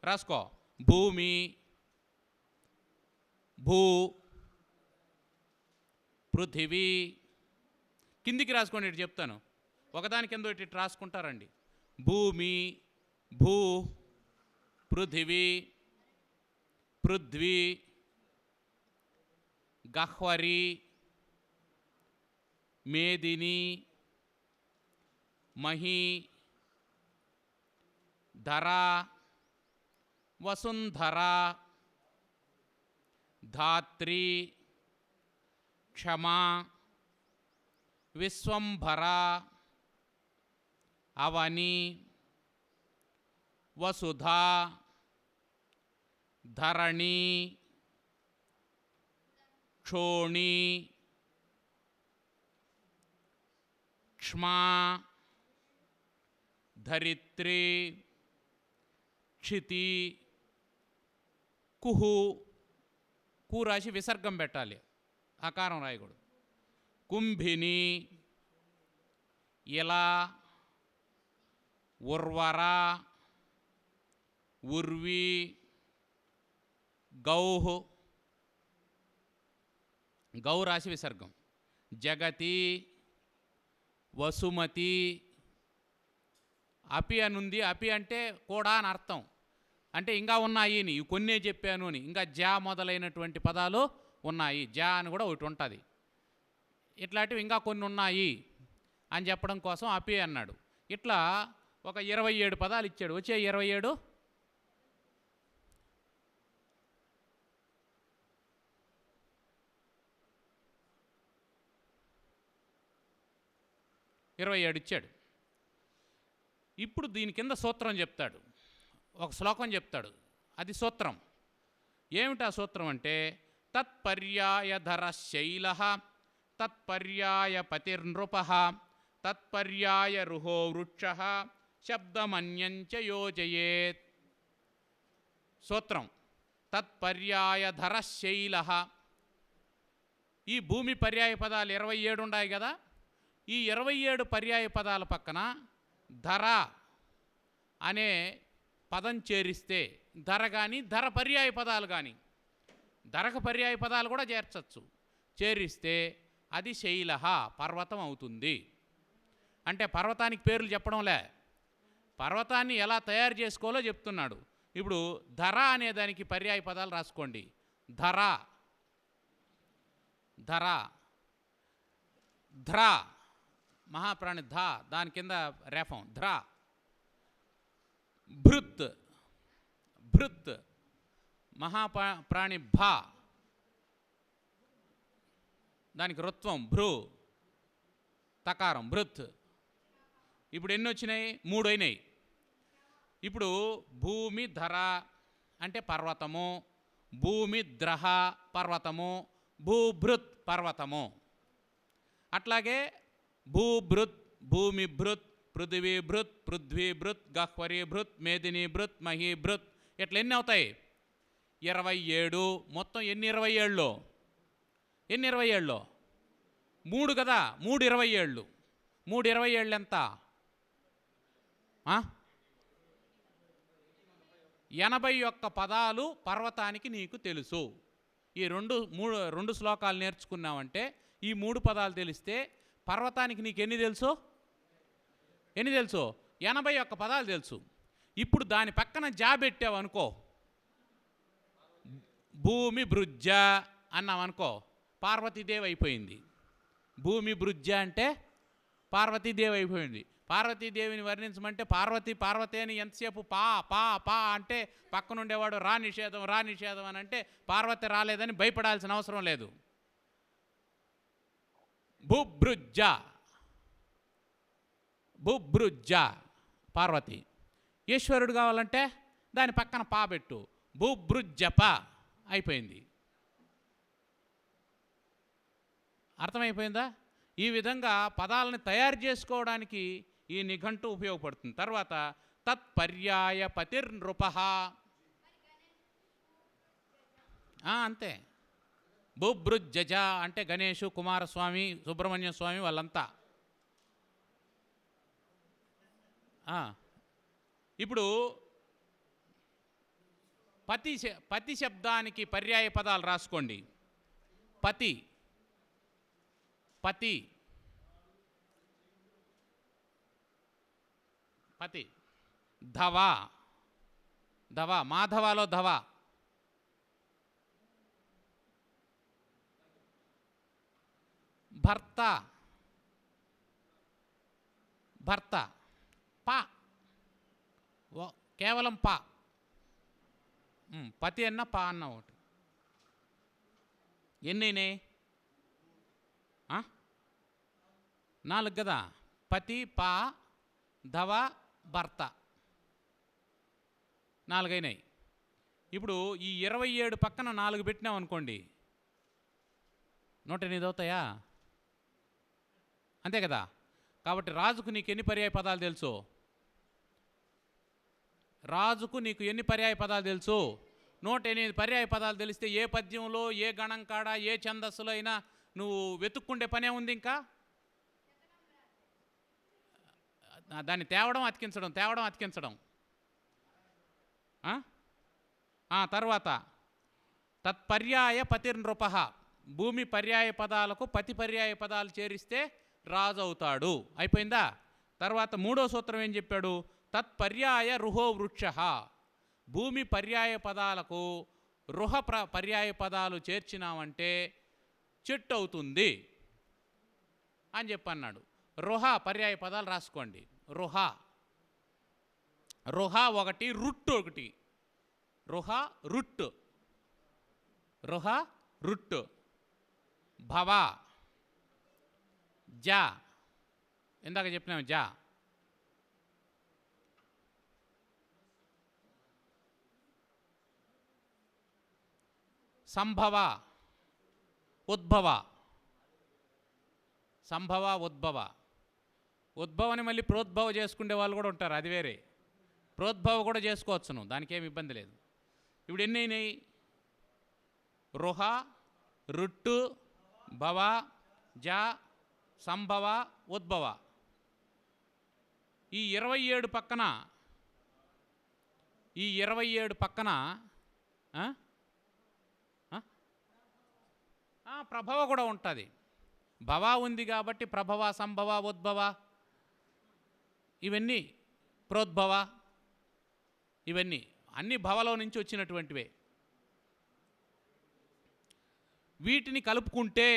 రాసుకో. భూమి, భూ, పృథివీ. కిందికి రాసుకోండి, ఇటు చెప్తాను. ఒకదాని కింద ఇటు రాసుకుంటారండి. భూమి, భూ, పృథివీ, పృథ్వీ, గహ్వరీ, మేదిని, మహీ, ధరా, వసుంధరా, ధాత్రి, క్షమా, విశ్వంభరా, అవని, వసుధా, ధరణి, క్షోణి, క్ష్మా, ధరిత్రి, క్షితి, కుహు. కు రాసి విసర్గం పెట్టాలి, ఆకారం రాయకూడదు. కుంభిని, ఇలా, ఉర్వరా, ఉర్వి, గౌః. గౌ రాశి విసర్గం. జగతి, వసుమతి. అపి అనుంది. అపి అంటే కూడా అని అర్థం. అంటే ఇంకా ఉన్నాయి అని, కొన్నే చెప్పాను అని. ఇంకా జా మొదలైనటువంటి పదాలు ఉన్నాయి. జా అని కూడా ఒకటి ఉంటుంది. ఇట్లాంటివి ఇంకా కొన్ని ఉన్నాయి అని చెప్పడం కోసం అపి అన్నాడు. ఇట్లా ఒక 27 పదాలు ఇచ్చాడు. వచ్చే 27 ఇచ్చాడు. ఇప్పుడు దీని కింద సూత్రం చెప్తాడు, ఒక శ్లోకం చెప్తాడు. అది సూత్రం. ఏమిటా సూత్రం అంటే, తత్పర్యాయధర శైల, తత్పర్యాయ పతిర్నృప, తత్పర్యాయ రుహో వృక్ష, శబ్దమన్యంచ యోజయేత్. సూత్రం తత్పర్యాయధర శైల. ఈ భూమి పర్యాయ పదాలు 27 ఉన్నాయి కదా. ఈ 27 పర్యాయ పదాల పక్కన ధర అనే పదం చేరిస్తే, ధర కానీ ధర పర్యాయ పదాలు కానీ, ధరకు పర్యాయ పదాలు కూడా చేర్చచ్చు, చేరిస్తే అది శైల, పర్వతం అవుతుంది. అంటే పర్వతానికి పేర్లు చెప్పడంలే, పర్వతాన్ని ఎలా తయారు చేసుకోవాలో చెప్తున్నాడు. ఇప్పుడు ధర అనే దానికి పర్యాయ పదాలు రాసుకోండి. ధర, ధర, ధ్ర, మహాప్రాణి ధ, దాని కింద రేఫం ధ్ర. భృత్, భృత్, మహాప్రాణి భ, దానికి రుత్వం భ్రూ, తకారం భృత్. ఇప్పుడు ఎన్ని వచ్చినాయి? 3 అయినాయి. ఇప్పుడు భూమి ధర అంటే పర్వతము, భూమి ద్రహ పర్వతము, భూభృత్ పర్వతము. అట్లాగే భూభృత్, భూమిభృత్, పృథివీభృత్, పృథ్వీభృత్, గహ్వరీభృత్, మేదినీభృత్, మహీభృత్. ఇట్లా ఎన్ని అవుతాయి? 27. మొత్తం ఎన్ని 27లో? ఎన్ని 27లో? 3 కదా. 3 27. 3 27 ఎంత? 81 పదాలు పర్వతానికి నీకు తెలుసు. ఈ రెండు శ్లోకాలు నేర్చుకున్నావంటే, ఈ 3 పదాలు తెలిస్తే పర్వతానికి నీకు ఎన్ని తెలుసు? 81 పదాలు తెలుసు. ఇప్పుడు దాని పక్కన జా పెట్టావు అనుకో, భూమి బృజ్జ అన్నామనుకో, పార్వతీదేవి అయిపోయింది. భూమి బృజ్జ అంటే పార్వతీదేవి అయిపోయింది. పార్వతీదేవిని వర్ణించమంటే పార్వతి అని ఎంతసేపు పా పా పా అంటే పక్కనుండేవాడు రా నిషేధం అని అంటే పార్వతి రాలేదని భయపడాల్సిన అవసరం లేదు. భూభృజ్జ పార్వతి. ఈశ్వరుడు కావాలంటే దాని పక్కన పా పెట్టు, భూభృజ్జప అయిపోయింది. అర్థమైపోయిందా? ఈ విధంగా పదాలని తయారు చేసుకోవడానికి ఈ నిఘంటు ఉపయోగపడుతుంది. తర్వాత తత్పర్యాయ పతిర్నృప, అంతే. భూభృజ్జ అంటే గణేషు, కుమారస్వామి, సుబ్రహ్మణ్య స్వామి వాళ్ళంతా. ఇప్పుడు పతి శబ్దానికి పర్యాయ పదాలు రాసుకోండి. పతి ధవ, మాధవాలో ధవ, భర్త పా, కేవలం పా. పతి అన్న పా అన్న ఒకటి. ఎన్ని? 4 కదా. పతి, పా, ధవ, భర్త 4 అయినాయి. ఇప్పుడు ఈ 27 పక్కన 4 పెట్టినాం అనుకోండి, 108 అవుతాయా? అంతే కదా. కాబట్టి రాజుకు నీకు ఎన్ని పర్యాయ పదాలు తెలుసు? రాజుకు నీకు ఎన్ని పర్యాయ పదాలు తెలుసు? 108 పర్యాయ పదాలు తెలిస్తే ఏ పద్యంలో, ఏ గణం కాడ, ఏ ఛందస్సులో అయినా నువ్వు వెతుక్కుండే పనే ఉంది. ఇంకా దాన్ని తేవడం అతికించడం. తర్వాత తత్పర్యాయ పతిర్నృప, భూమి పర్యాయ పదాలకు పతి పర్యాయ పదాలు చేరిస్తే రాజు అవుతాడు. అయిపోయిందా? తర్వాత 3వ సూత్రం ఏం చెప్పాడు? తత్పర్యాయ రుహో వృక్ష, భూమి పర్యాయ పదాలకు రుహ పర్యాయ పదాలు చేర్చినామంటే చెట్టు అవుతుంది అని చెప్పన్నాడు. రుహ పర్యాయ పదాలు రాసుకోండి. రుహ ఒకటి, రుట్టు ఒకటి. రుహ రుట్టు, భవ, జా, ఇందాక చెప్పినాము జా. సంభవ, ఉద్భవని మళ్ళీ ప్రోద్భవ చేసుకునే వాళ్ళు కూడా ఉంటారు, అది వేరే. ప్రోద్భవ కూడా చేసుకోవచ్చును, దానికి ఏమి ఇబ్బంది లేదు. ఇప్పుడు ఎన్ని అయినాయి? రుహ, రుట్టు, భవ, జా, సంభవ, ఉద్భవ. ఈ 27 పక్కన ప్రభవ కూడా ఉంటుంది. భవ ఉంది కాబట్టి ప్రభవ, సంభవ, ఉద్భవ, ఇవన్నీ ప్రోద్భవ, ఇవన్నీ అన్ని భవలో నుంచి వచ్చినటువంటివే. వీటిని కలుపుకుంటే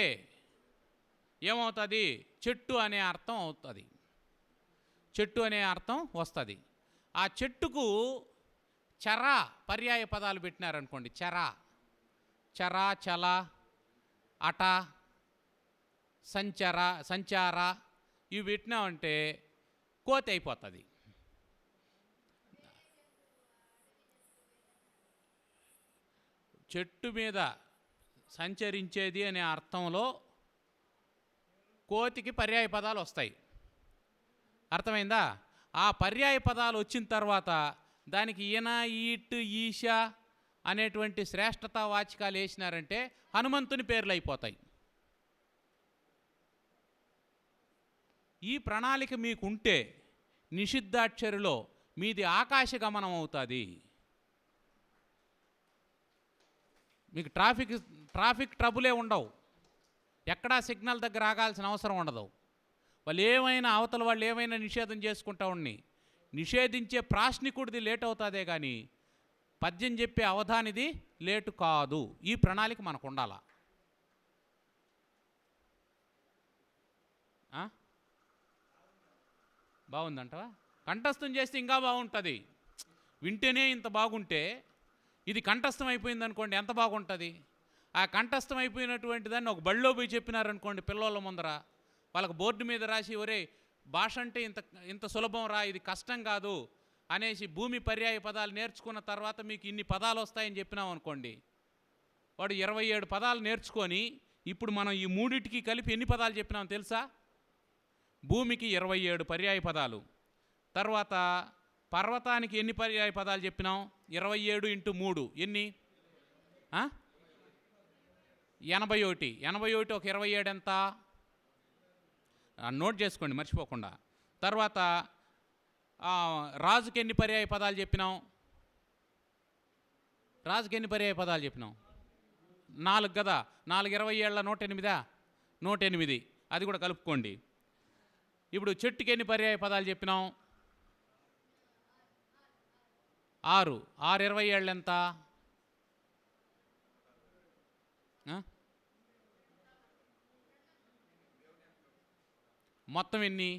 ఏమవుతుంది? చెట్టు అనే అర్థం అవుతుంది. చెట్టు అనే అర్థం వస్తుంది. ఆ చెట్టుకు చర పర్యాయ పదాలు పెట్టినారనుకోండి, చర, చల, అట, సంచార ఇవి పెట్టినామంటే కోతి అయిపోతుంది. చెట్టు మీద సంచరించేది అనే అర్థంలో కోతికి పర్యాయ పదాలు వస్తాయి. అర్థమైందా? ఆ పర్యాయ పదాలు వచ్చిన తర్వాత దానికి ఈన, ఈట్, ఈశ అనేటువంటి శ్రేష్టతా వాచకాలు వేసినారంటే హనుమంతుని పేర్లు అయిపోతాయి. ఈ ప్రణాళిక మీకుంటే నిషిద్ధాక్షరిలో మీది ఆకాశ గమనం అవుతుంది. మీకు ట్రాఫిక్ ట్రబులే ఉండవు, ఎక్కడా సిగ్నల్ దగ్గర ఆగాల్సిన అవసరం ఉండదు. వాళ్ళు ఏమైనా అవతల వాళ్ళు ఏమైనా నిషేధం చేసుకుంటా ఉండి నిషేధించే ప్రాశ్నికుడిది లేట్ అవుతుందే కానీ పద్యం చెప్పే అవధానిది లేటు కాదు. ఈ ప్రణాళిక మనకు ఉండాలా. బాగుందంటవా? కంఠస్థం చేస్తే ఇంకా బాగుంటుంది. వింటేనే ఇంత బాగుంటే ఇది కంఠస్థం అయిపోయింది అనుకోండి, ఎంత బాగుంటుంది. ఆ కంఠస్థం అయిపోయినటువంటి దాన్ని ఒక బళ్ళో పోయి చెప్పినారనుకోండి పిల్లల ముందర, వాళ్ళకి బోర్డు మీద రాసి ఒరే భాష అంటే ఇంత సులభం రా, ఇది కష్టం కాదు అనేసి భూమి పర్యాయ పదాలు నేర్చుకున్న తర్వాత మీకు ఇన్ని పదాలు వస్తాయని చెప్పినాం అనుకోండి, వాడు 27 పదాలు నేర్చుకొని ఇప్పుడు మనం ఈ మూడింటికి కలిపి ఎన్ని పదాలు చెప్పినాం తెలుసా? భూమికి 27 పర్యాయ పదాలు, తర్వాత పర్వతానికి ఎన్ని పర్యాయ పదాలు చెప్పినాం? 27 × 3 ఎన్ని? 81. 81 ఒక 27 ఎంత? నోట్ చేసుకోండి మర్చిపోకుండా. తర్వాత రాజుకి ఎన్ని పర్యాయ పదాలు చెప్పినాం? రాజుకి ఎన్ని పర్యాయ పదాలు చెప్పినాం? 4 కదా. 4 27 108. 108 అది కూడా కలుపుకోండి. ఇప్పుడు చెట్టుకి ఎన్ని పర్యాయ పదాలు చెప్పినాం? 6. 6 27 ఎంత? మొత్తం ఎన్ని?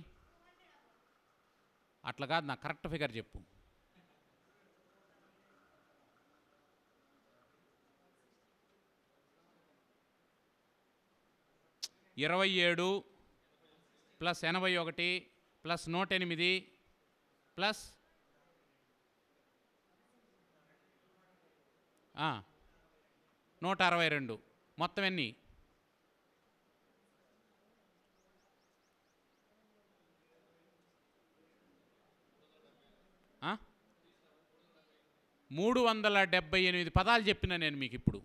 అట్లా కాదు, నాకు కరెక్ట్ ఫిగర్ చెప్పు. 27 + 81 + 108 ప్లస్ 162 మొత్తం ఎన్ని? 378 పదాలు చెప్పినా నేను మీకు. ఇప్పుడు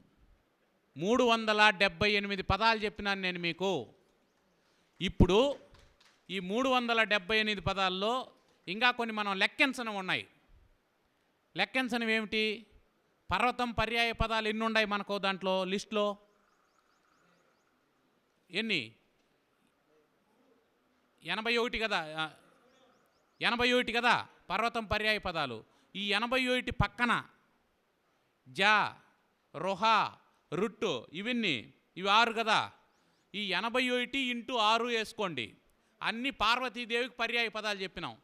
378 పదాలు చెప్పినాను నేను మీకు. ఇప్పుడు ఈ 378 పదాల్లో ఇంకా కొన్ని మనం లెక్కించనివి ఉన్నాయి. లెక్కించనివి ఏమిటి? పర్వతం పర్యాయ పదాలు ఎన్ని ఉన్నాయి మనకు దాంట్లో లిస్టులో? ఎన్ని? 81 కదా. 81 కదా పర్వతం పర్యాయ పదాలు. ఈ 81 పక్కన జా, రుహ, రుట్టు ఇవన్నీ, ఇవి 6 కదా. ఈ 81 × 6 వేసుకోండి. అన్ని పార్వతీదేవికి పర్యాయ పదాలు చెప్పినాం.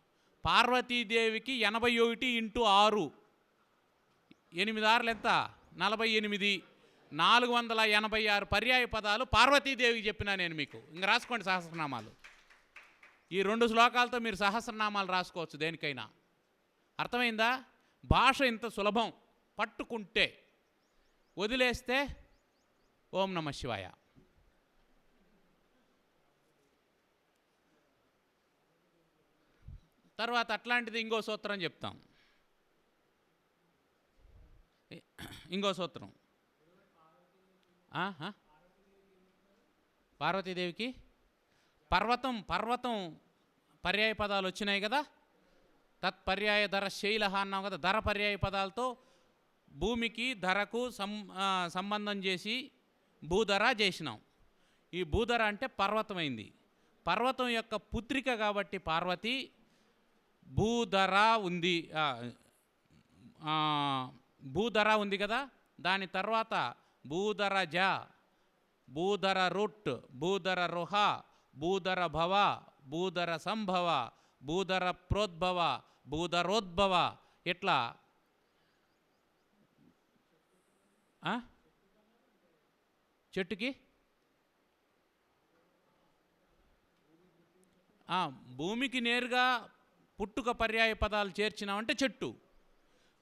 పార్వతీదేవికి 81 × 6 8 6 ఎంత? 48. 486 పర్యాయ పదాలు పార్వతీదేవికి చెప్పినా నేను మీకు. ఇంక రాసుకోండి సహస్రనామాలు. ఈ 2 శ్లోకాలతో మీరు సహస్రనామాలు రాసుకోవచ్చు దేనికైనా. అర్థమైందా? భాష ఇంత సులభం, పట్టుకుంటే. వదిలేస్తే ఓం నమః శివాయ. తర్వాత అట్లాంటిది ఇంకో సూత్రం చెప్తాం. ఇంకో సూత్రం. పార్వతీదేవికి పర్వతం పర్యాయ పదాలు వచ్చినాయి కదా. తత్పర్యాయ ధర శైల అన్నాం కదా. ధర పర్యాయ పదాలతో భూమికి ధరకు సంబంధం చేసి భూధర చేసినాం. ఈ భూధర అంటే పర్వతమైంది. పర్వతం యొక్క పుత్రిక కాబట్టి పార్వతి. భూధర ఉంది, భూధర ఉంది కదా. దాని తర్వాత భూధరజ, భూధర రుట్, భూధర రుహ, భూధర భవ, భూధర సంభవ, భూధర ప్రోద్భవ, భూధరోద్భవ. ఇట్లా చెట్టుకి భూమికి నేరుగా పుట్టుక పర్యాయ పదాలు చేర్చినామంటే చెట్టు.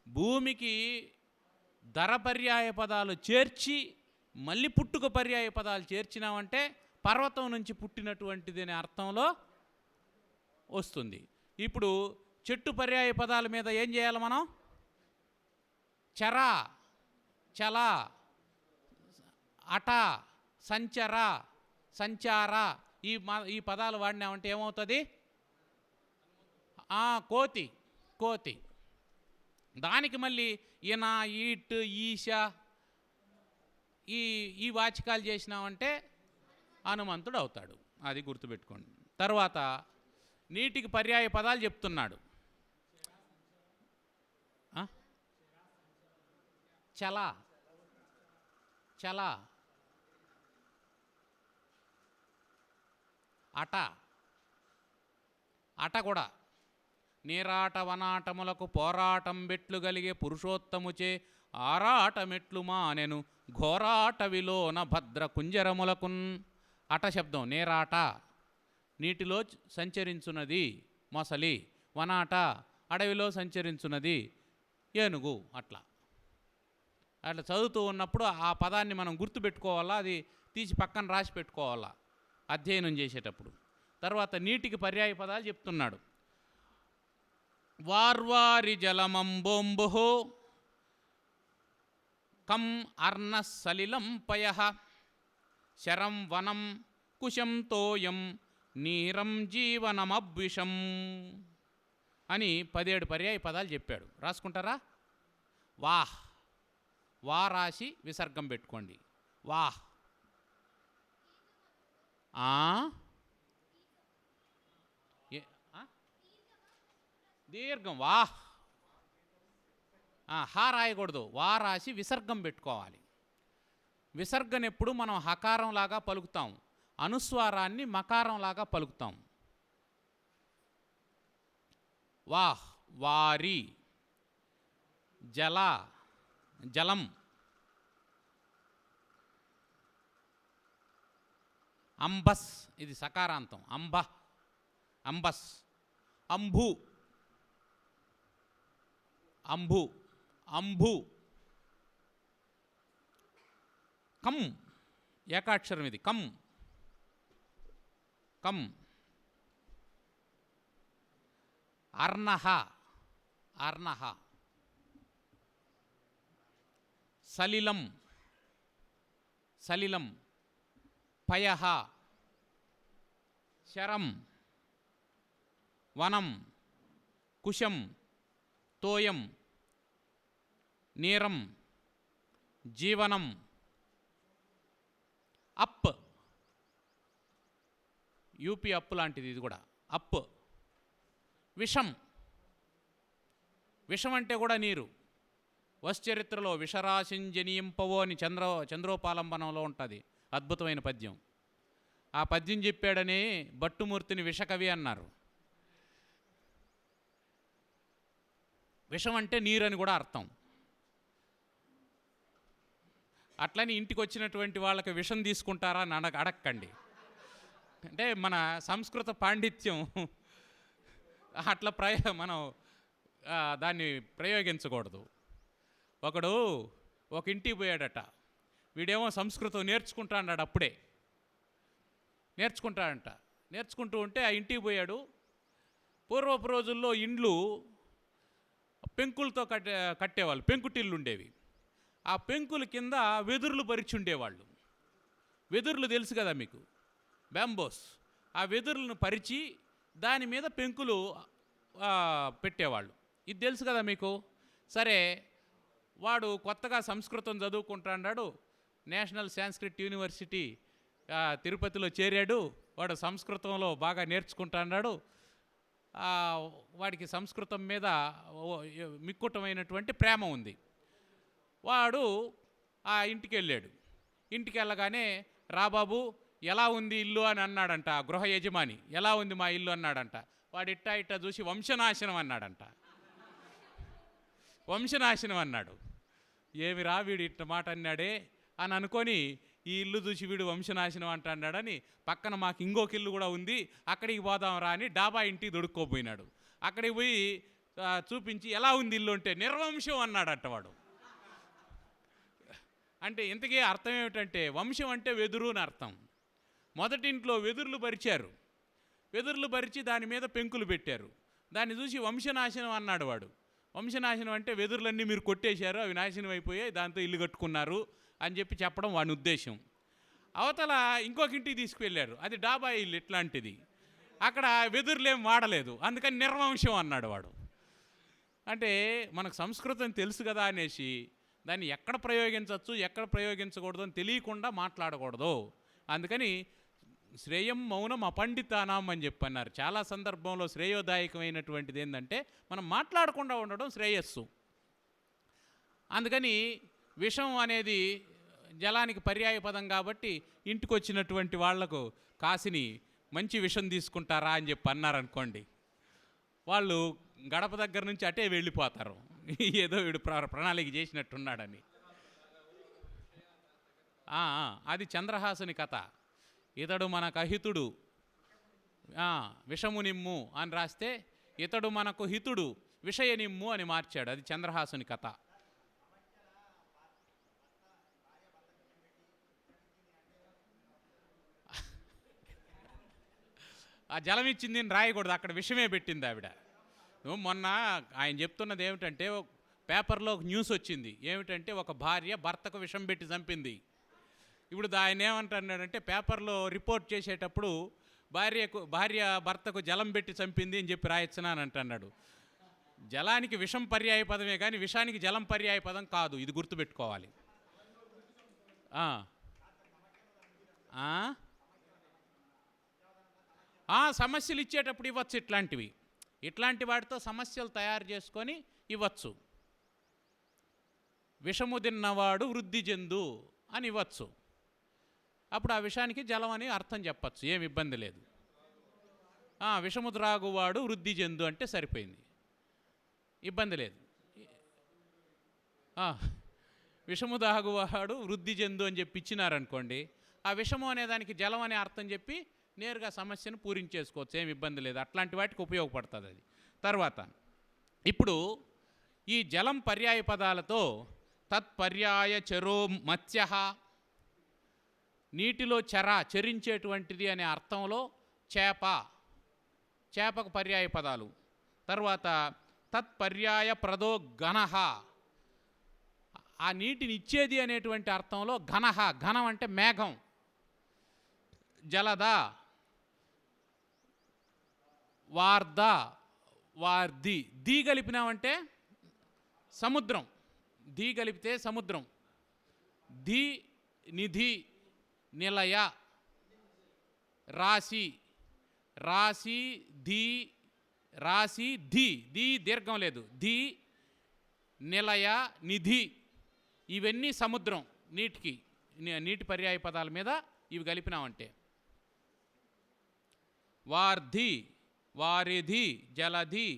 భూమికి ధర పర్యాయ పదాలు చేర్చి మళ్ళీ పుట్టుక పర్యాయ పదాలు చేర్చినామంటే పర్వతం నుంచి పుట్టినటువంటిది అనే అర్థంలో వస్తుంది. ఇప్పుడు చెట్టు పర్యాయ పదాల మీద ఏం చేయాలి మనం? చర, చల, అట, సంచర, సంచార ఈ పదాలు వాడినామంటే ఏమవుతుంది? కోతి, కోతి. దానికి మళ్ళీ ఈయన, ఈట్, ఈశ ఈ వాచకాలు చేసినామంటే హనుమంతుడు అవుతాడు. అది గుర్తుపెట్టుకోండి. తర్వాత నీటికి పర్యాయ పదాలు చెప్తున్నాడు. చల, చల, అట, అట కూడా నీరాట వనాటములకు పోరాటం బెట్లు గలిగే పురుషోత్తముచే ఆరాటమెట్లు మానెను ఘోరాట విలోన భద్ర కుంజరములకున్. అట శబ్దం నీరాట, నీటిలో సంచరించున్నది మొసలి, వనాట అడవిలో సంచరించున్నది ఏనుగు. అట్లా చదువుతూ ఉన్నప్పుడు ఆ పదాన్ని మనం గుర్తుపెట్టుకోవాలా, అది తీసి పక్కన రాసి పెట్టుకోవాలా అధ్యయనం చేసేటప్పుడు. తర్వాత నీటికి పర్యాయ పదాలు చెప్తున్నాడు. వార్వారి జలమంబోంబు కం అర్ణ సలిలం పయ శరం వనం కుశం తోయం నీరం జీవనమద్విషం అని 17 పర్యాయ పదాలు చెప్పాడు. రాసుకుంటారా? వాహ్, వా రాసి విసర్గం పెట్టుకోండి. వాహ్. దీర్ఘం వాహ్. హా రాయకూడదు, వా రాసి విసర్గం పెట్టుకోవాలి. విసర్గనెప్పుడు మనం హకారంలాగా పలుకుతాం, అనుస్వారాన్ని మకారంలాగా పలుకుతాం. వాహ్, వారి, జల, జలం, అంబస్, ఇది సకారాంతం, అంబ, అంబస్, అంబు, అంబు, అంబు, కం, ఏకాక్షరం ఇది, కం, కం, అర్ణహ, అర్ణహ, సలిలం, సలిలం, పయః, శరం, వనం, కుశం, తోయం, నీరం, జీవనం, అప్, యూపీ అప్పు లాంటిది ఇది కూడా, అప్, విషం, విషం అంటే కూడా నీరు. వశ్చరిత్రలో విషరాశింజనీయింపవో అని చంద్రోపాలంబనంలో ఉంటుంది అద్భుతమైన పద్యం. ఆ పద్యం చెప్పాడని భట్టుమూర్తిని విషకవి అన్నారు. విషం అంటే నీరు అని కూడా అర్థం. అట్లని ఇంటికి వచ్చినటువంటి వాళ్ళకి విషం తీసుకుంటారా అని అడక్కండి. అంటే మన సంస్కృత పాండిత్యం అట్లా మనం దాన్ని ప్రయోగించకూడదు. ఒకడు ఒక ఇంటికి పోయాడట. వీడేమో సంస్కృతం నేర్చుకుంటా అన్నాడు. అప్పుడే నేర్చుకుంటాడంట. నేర్చుకుంటూ ఉంటే ఆ ఇంటికి పోయాడు. పూర్వపు రోజుల్లో ఇండ్లు పెంకులతో కట్టేవాళ్ళు, పెంకుటిల్లు ఉండేవి. ఆ పెంకుల కింద వెదురులు పరిచి ఉండేవాళ్ళు. వెదురులు తెలుసు కదా మీకు, బ్యాంబోస్. ఆ వెదురులను పరిచి దాని మీద పెంకులు పెట్టేవాళ్ళు. ఇది తెలుసు కదా మీకు. సరే, వాడు కొత్తగా సంస్కృతం చదువుకుంటాడు. నేషనల్ సాంస్క్రిట్ యూనివర్సిటీ తిరుపతిలో చేరాడు. వాడు సంస్కృతంలో బాగా నేర్చుకుంటాడు. వాడికి సంస్కృతం మీద మిక్కుటమైనటువంటి ప్రేమ ఉంది. వాడు ఆ ఇంటికి వెళ్ళాడు. ఇంటికి వెళ్ళగానే రాబాబు ఎలా ఉంది ఇల్లు అని అన్నాడంట. గృహ యజమాని ఎలా ఉంది మా ఇల్లు అన్నాడంట. వాడు ఇట్టా చూసి వంశనాశనం అన్నాడంట. వంశనాశనం అన్నాడు. ఏమి రా వీడు ఇట్ట మాట అన్నాడే అని అనుకొని ఈ ఇల్లు చూసి వీడు వంశనాశనం అంటాడాడని పక్కన మాకు ఇంకొక ఇల్లు కూడా ఉంది, అక్కడికి పోదాం రా అని డాబా ఇంటికి దొడుక్కోపోయినాడు. అక్కడికి పోయి చూపించి ఎలా ఉంది ఇల్లు అంటే నిర్వంశం అన్నాడట వాడు. అంటే ఇంతకీ అర్థం ఏమిటంటే వంశం అంటే వెదురు అని అర్థం. మొదటింట్లో వెదురులు పరిచారు. వెదురులు పరిచి దాని మీద పెంకులు పెట్టారు. దాన్ని చూసి వంశనాశనం అన్నాడు వాడు. వంశనాశనం అంటే వెదురులన్నీ మీరు కొట్టేశారు, అవి నాశనం అయిపోయాయి, దాంతో ఇల్లు కట్టుకున్నారు అని చెప్పి చెప్పడం వాడి ఉద్దేశం. అవతల ఇంకొక ఇంటికి తీసుకువెళ్ళారు, అది డాబా ఇల్లు ఇట్లాంటిది, అక్కడ వెదురులేం వాడలేదు, అందుకని నిర్వంశం అన్నాడు వాడు. అంటే మనకు సంస్కృతం తెలుసు కదా అనేసి దాన్ని ఎక్కడ ప్రయోగించవచ్చు ఎక్కడ ప్రయోగించకూడదు అని తెలియకుండా మాట్లాడకూడదు. అందుకని శ్రేయం మౌనం అపండితానాం అని చెప్పన్నారు. చాలా సందర్భంలో శ్రేయోదాయకమైనటువంటిది ఏంటంటే మనం మాట్లాడకుండా ఉండడం శ్రేయస్సు. అందుకని విషం అనేది జలానికి పర్యాయ పదం కాబట్టి ఇంటికి వచ్చినటువంటి వాళ్లకు కాసిని మంచి విషం తీసుకుంటారా అని చెప్పి అన్నారనుకోండి, వాళ్ళు గడప దగ్గర నుంచి అటే వెళ్ళిపోతారు, ఏదో వీడు ప్రణాళిక చేసినట్టున్నాడని. అది చంద్రహాసుని కథ. ఇతడు మనకు అహితుడు విషము నిమ్ము అని రాస్తే ఇతడు మనకు హితుడు విషయ నిమ్ము అని మార్చాడు. అది చంద్రహాసుని కథ. ఆ జలం ఇచ్చింది అని రాయకూడదు, అక్కడ విషమే పెట్టింది ఆవిడ. మొన్న ఆయన చెప్తున్నది ఏమిటంటే, పేపర్లో ఒక న్యూస్ వచ్చింది ఏమిటంటే, ఒక భార్య భర్తకు విషం పెట్టి చంపింది. ఇప్పుడు ఆయన ఏమంటున్నాడంటే, పేపర్లో రిపోర్ట్ చేసేటప్పుడు భార్య భర్తకు జలం పెట్టి చంపింది అని చెప్పి రాయొచ్చునా అని అంటున్నాడు. జలానికి విషం పర్యాయ పదమే కానీ విషానికి జలం పర్యాయ పదం కాదు, ఇది గుర్తుపెట్టుకోవాలి. సమస్యలు ఇచ్చేటప్పుడు ఇవ్వచ్చు, ఇట్లాంటి వాటితో సమస్యలు తయారు చేసుకొని ఇవ్వచ్చు. విషము తిన్నవాడు వృద్ధి చెందు అని ఇవ్వచ్చు. అప్పుడు ఆ విషయానికి జలం అని అర్థం చెప్పచ్చు, ఏమి ఇబ్బంది లేదు. విషము త్రాగువాడు వృద్ధి చెందు అంటే సరిపోయింది, ఇబ్బంది లేదు. విషము తాగువాడు వృద్ధి చెందు అని చెప్పి ఇచ్చినారనుకోండి, ఆ విషము అనే దానికి జలం అనే అర్థం చెప్పి నేరుగా సమస్యను పూరించేసుకోవచ్చు, ఏమి ఇబ్బంది లేదు. అట్లాంటి వాటికి ఉపయోగపడుతుంది అది. తర్వాత ఇప్పుడు ఈ జలం పర్యాయ పదాలతో తత్పర్యాయ చరో మత్స్య, నీటిలో చరించేటువంటిది అనే అర్థంలో చేపకు పర్యాయ పదాలు. తర్వాత తత్పర్యాయ ప్రదో ఘనః, ఆ నీటిని ఇచ్చేది అనేటువంటి అర్థంలో ఘనః, ఘనం అంటే మేఘం. జలద, వార్ధ, వార్ధి, దీ కలిపినామంటే సముద్రం, దీ కలిపితే సముద్రం. ధి నిధి, నిలయ, రాశి, రాశి ధి, రాశి ధి, ధీ దీర్ఘం లేదు, ధి, నిలయ, నిధి, ఇవన్నీ సముద్రం. నీటి పర్యాయ పదాల మీద ఇవి కలిపినామంటే. వార్ధి, వారిధి, జలధి,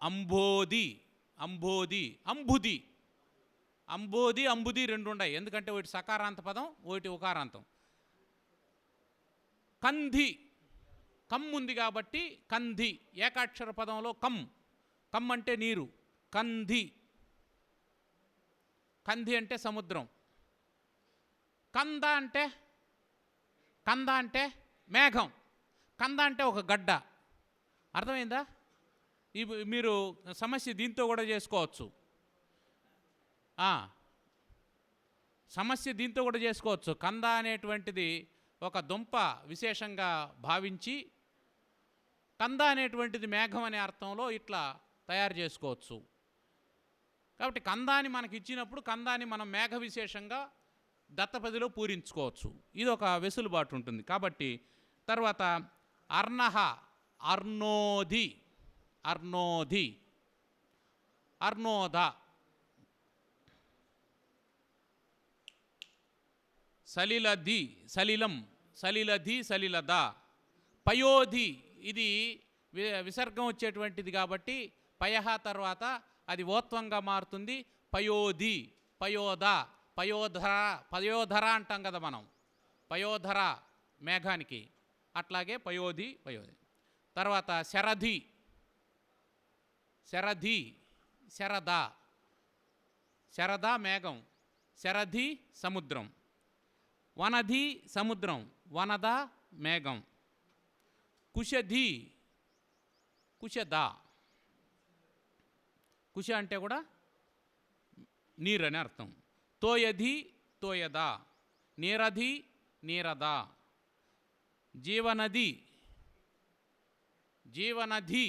అంబోధి, అంబోధి, అంబుధి. అంబోధి అంబుధి రెండు ఉన్నాయి, ఎందుకంటే ఒకటి సకారాంత పదం, ఒకటి ఉకారాంతం. కంధి, కమ్ ఉంది కాబట్టి కంధి, ఏకాక్షర పదంలో కమ్ అంటే నీరు, కంధి. కంధి అంటే సముద్రం. కంద అంటే మేఘం. కంద అంటే ఒక గడ్డ. అర్థమైందా? మీరు సమస్య దీంతో కూడా చేసుకోవచ్చు. సమస్య దీంతో కూడా చేసుకోవచ్చు. కంద అనేటువంటిది ఒక దుంప విశేషంగా భావించి కంద అనేటువంటిది మేఘం అనే అర్థంలో ఇట్లా తయారు చేసుకోవచ్చు. కాబట్టి కందాన్ని మనకి ఇచ్చినప్పుడు కందాన్ని మనం మేఘ విశేషంగా దత్తపదిలో పూరించుకోవచ్చు. ఇది ఒక వెసులుబాటు ఉంటుంది. కాబట్టి తర్వాత అర్ణః, అర్ణోధి, అర్ణోధి, అర్ణోద, సలిలధి, సలిలం, సలిలధి, సలిలద, పయోధి, ఇది విసర్గం వచ్చేటువంటిది కాబట్టి పయహ తర్వాత అది ఓత్వంగా మారుతుంది. పయోధి, పయోధ, పయోధర అంటాం కదా మనం, పయోధర మేఘానికి, అట్లాగే పయోధి. తర్వాత శరధి, శరద మేఘం, శరధి సముద్రం. వనధి సముద్రం, వనద మేఘం. కుశధి, కుశద, కుశ అంటే కూడా నీరు అని అర్థం. తోయధి, తోయద, నీరధి నీరద. జీవనది జీవనది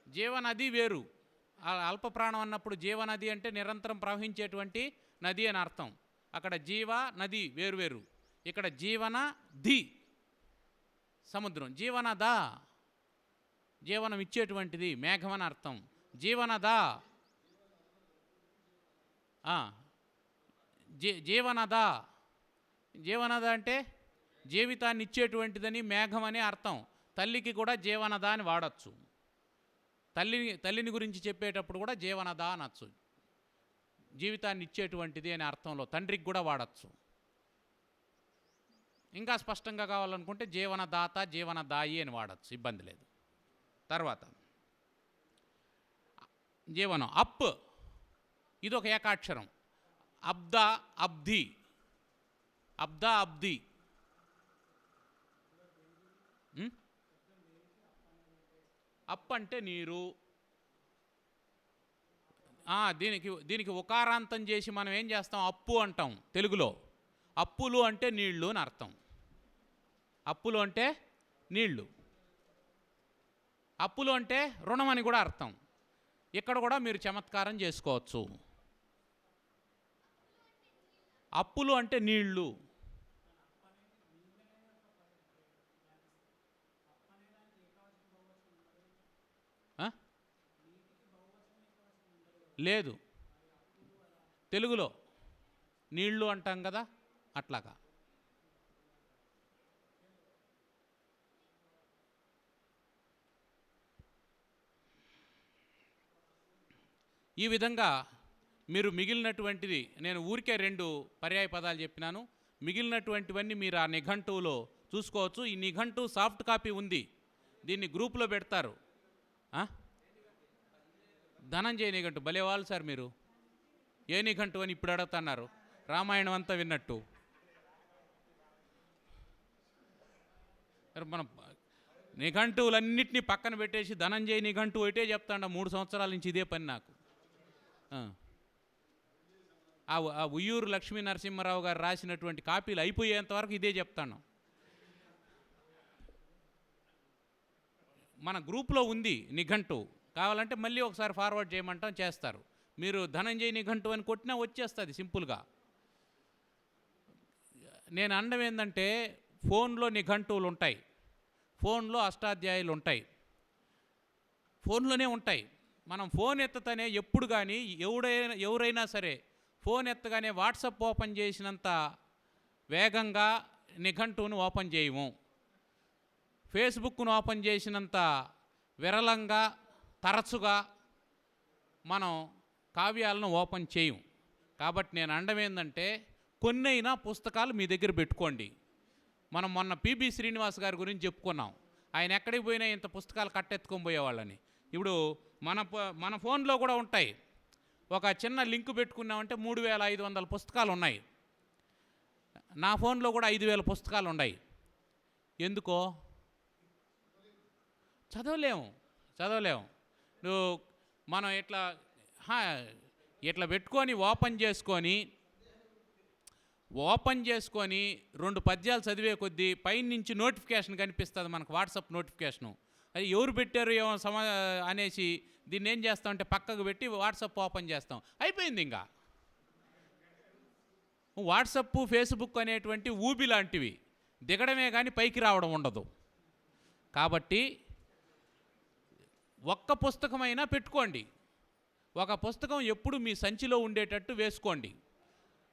జీవనది వేరు. అల్ప ప్రాణం అన్నప్పుడు జీవనది అంటే నిరంతరం ప్రవహించేటువంటి నది అని అర్థం. అక్కడ జీవ నది వేరువేరు. ఇక్కడ జీవనది సముద్రం. జీవనద జీవనం ఇచ్చేటువంటిది మేఘం అని అర్థం. జీవనద జీవనద జీవనద అంటే జీవితాన్ని ఇచ్చేటువంటిదని మేఘం అని అర్థం. తల్లికి కూడా జీవనద అని వాడచ్చు. తల్లిని గురించి చెప్పేటప్పుడు కూడా జీవనద అనొచ్చు. జీవితాన్ని ఇచ్చేటువంటిది అనే అర్థంలో తండ్రికి కూడా వాడచ్చు. ఇంకా స్పష్టంగా కావాలనుకుంటే జీవనదాత జీవనదాయి అని వాడచ్చు, ఇబ్బంది లేదు. తర్వాత జీవనం అప్, ఇది ఒక ఏకాక్షరం. అబ్ద అబ్ది, అబ్ద అబ్ది. అప్ అంటే నీరు. దీనికి ఉకారాంతం చేసి మనం ఏం చేస్తాం, అప్పు అంటాం తెలుగులో. అప్పులు అంటే నీళ్లు అని అర్థం. అప్పులు అంటే నీళ్లు. అప్పులు అంటే రుణం అని కూడా అర్థం. ఇక్కడ కూడా మీరు చమత్కారం చేసుకోవచ్చు. అప్పులు అంటే నీళ్లు. లేదు, తెలుగులో నీళ్లు అంటాం కదా, అట్లాగా. ఈ విధంగా మీరు మిగిలినటువంటిది, నేను ఊరికే 2 పర్యాయ పదాలు చెప్పినాను. మిగిలినటువంటివన్నీ మీరు ఆ నిఘంటువులో చూసుకోవచ్చు. ఈ నిఘంటు సాఫ్ట్ కాపీ ఉంది, దీన్ని గ్రూపులో పెడతారు. ధనంజయ నిఘంటు భలేవాళ్ళు సార్ మీరు. ఏ నిఘంటు అని ఇప్పుడు అడుగుతున్నారు, రామాయణం అంతా విన్నట్టు. మనం నిఘంటువులన్నింటినీ పక్కన పెట్టేసి ధనంజయ నిఘంటు ఒకటే చెప్తాండ. 3 సంవత్సరాల నుంచి ఇదే పని నాకు. ఆ ఉయ్యూరు లక్ష్మీ నరసింహారావు గారు రాసినటువంటి కాపీలు అయిపోయేంత వరకు ఇదే చెప్తాను. మన గ్రూప్లో ఉంది నిఘంటు, కావాలంటే మళ్ళీ ఒకసారి ఫార్వర్డ్ చేయమంటాం, చేస్తారు. మీరు ధనంజయ నిఘంటు అని కొట్టినా వచ్చేస్తుంది సింపుల్గా. నేను అనడం ఏంటంటే, ఫోన్లో నిఘంటువులు ఉంటాయి, ఫోన్లో అష్టాధ్యాయులు ఉంటాయి, ఫోన్లోనే ఉంటాయి. మనం ఫోన్ ఎత్తతనే ఎప్పుడు కానీ ఎవరైనా సరే ఫోన్ ఎత్తగానే వాట్సాప్ ఓపెన్ చేసినంత వేగంగా నిఘంటువును ఓపెన్ చేయము. ఫేస్బుక్ను ఓపెన్ చేసినంత విరళంగా తరచుగా మనం కావ్యాలను ఓపెన్ చేయం. కాబట్టి నేను అనడం ఏంటంటే, కొన్నైనా పుస్తకాలు మీ దగ్గర పెట్టుకోండి. మనం మొన్న పిబి శ్రీనివాస్ గారి గురించి చెప్పుకున్నాం. ఆయన ఎక్కడికి పోయినా ఇంత పుస్తకాలు కట్టెత్తుకొని పోయేవాళ్ళని. ఇప్పుడు మన ఫోన్లో కూడా ఉంటాయి. ఒక చిన్న లింక్ పెట్టుకున్నామంటే 3500 పుస్తకాలు ఉన్నాయి. నా ఫోన్లో కూడా 5000 పుస్తకాలు ఉన్నాయి. ఎందుకో చదవలేము. మనం ఇట్లా పెట్టుకొని ఓపెన్ చేసుకొని 2 పద్యాలు చదివే కొద్దీ పైనుంచి నోటిఫికేషన్ కనిపిస్తుంది మనకు, వాట్సాప్ నోటిఫికేషను. అది ఎవరు పెట్టారు ఏమో అనేసి దీన్ని ఏం చేస్తామంటే పక్కకు పెట్టి వాట్సాప్ ఓపెన్ చేస్తాం, అయిపోయింది. ఇంకా వాట్సప్ ఫేస్బుక్ అనేటువంటి ఊబి లాంటివి, దిగడమే కానీ పైకి రావడం ఉండదు. కాబట్టి ఒక్క పుస్తకమైనా పెట్టుకోండి. ఒక పుస్తకం ఎప్పుడు మీ సంచిలో ఉండేటట్టు వేసుకోండి.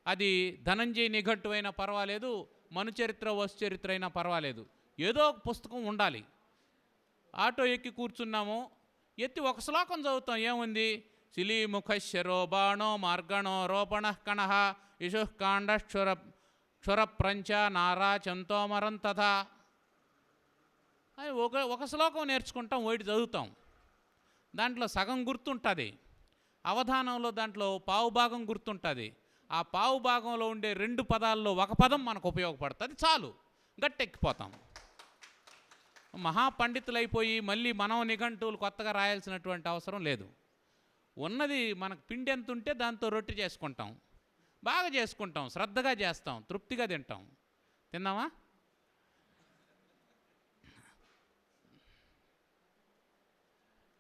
అది ధనంజయ నిఘంటు అయినా పర్వాలేదు, మనుచరిత్ర వస్తుచరిత్ర అయినా పర్వాలేదు, ఏదో ఒక పుస్తకం ఉండాలి. ఆటో ఎక్కి కూర్చున్నాము, ఎత్తి ఒక శ్లోకం చదువుతాం, ఏముంది, శిలీముఖశ్వరో బాణో మార్గణో రోపణ కణః ఇషుఃకాండ క్షురప్రంచ నారా చంతోమరం తథా. అది ఒక శ్లోకం నేర్చుకుంటాం, ఒకటి చదువుతాం. దాంట్లో సగం గుర్తుంటుంది, అవధానంలో దాంట్లో పావుభాగం గుర్తుంటుంది. ఆ పావుభాగంలో ఉండే 2 పదాల్లో ఒక పదం మనకు ఉపయోగపడుతుంది, చాలు, గట్టెక్కిపోతాం. మహాపండితులైపోయి మళ్ళీ మనం నిఘంటువులు కొత్తగా రాయాల్సినటువంటి అవసరం లేదు. ఉన్నది మనకు పిండి ఎంత ఉంటే దాంతో రొట్టె చేసుకుంటాం. బాగా చేసుకుంటాం, శ్రద్ధగా చేస్తాం, తృప్తిగా తింటాం. తిందామా?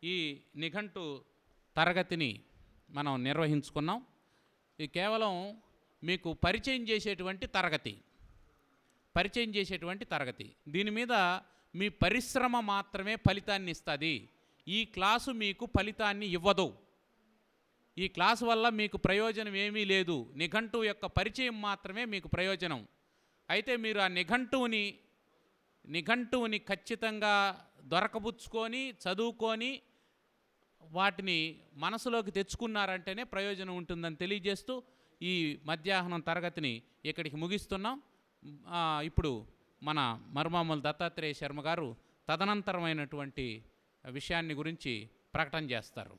ఈ నిఘంటు తరగతిని మనం నిర్వహించుకున్నాం. ఇది కేవలం మీకు పరిచయం చేసేటువంటి తరగతి. దీని మీద మీ పరిశ్రమ మాత్రమే ఫలితాన్ని ఇస్తుంది. ఈ క్లాసు మీకు ఫలితాన్ని ఇవ్వదు. ఈ క్లాసు వల్ల మీకు ప్రయోజనం ఏమీ లేదు. నిఘంటువు యొక్క పరిచయం మాత్రమే మీకు ప్రయోజనం. అయితే మీరు ఆ నిఘంటువుని ఖచ్చితంగా దొరకబుచ్చుకొని చదువుకొని వాటిని మనసులోకి తెచ్చుకున్నారంటేనే ప్రయోజనం ఉంటుందని తెలియజేస్తూ ఈ మధ్యాహ్నం తరగతిని ఇక్కడికి ముగిస్తున్నాం. ఇప్పుడు మన మరుమాములు దత్తాత్రేయ శర్మ గారు తదనంతరమైనటువంటి విషయాన్ని గురించి ప్రకటన చేస్తారు.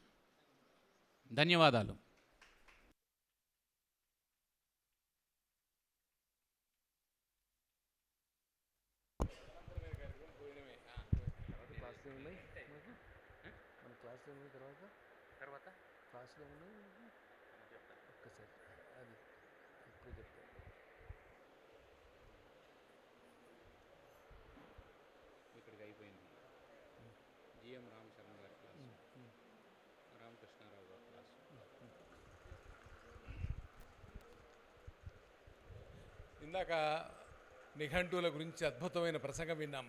ధన్యవాదాలు. ఇక్కడికి అయిపోయింది. జిఎం రామశర్మ గారి క్లాసు, రామకృష్ణారావు గారి క్లాసు. ఇందాక నిఘంటువుల గురించి అద్భుతమైన ప్రసంగం విన్నాం.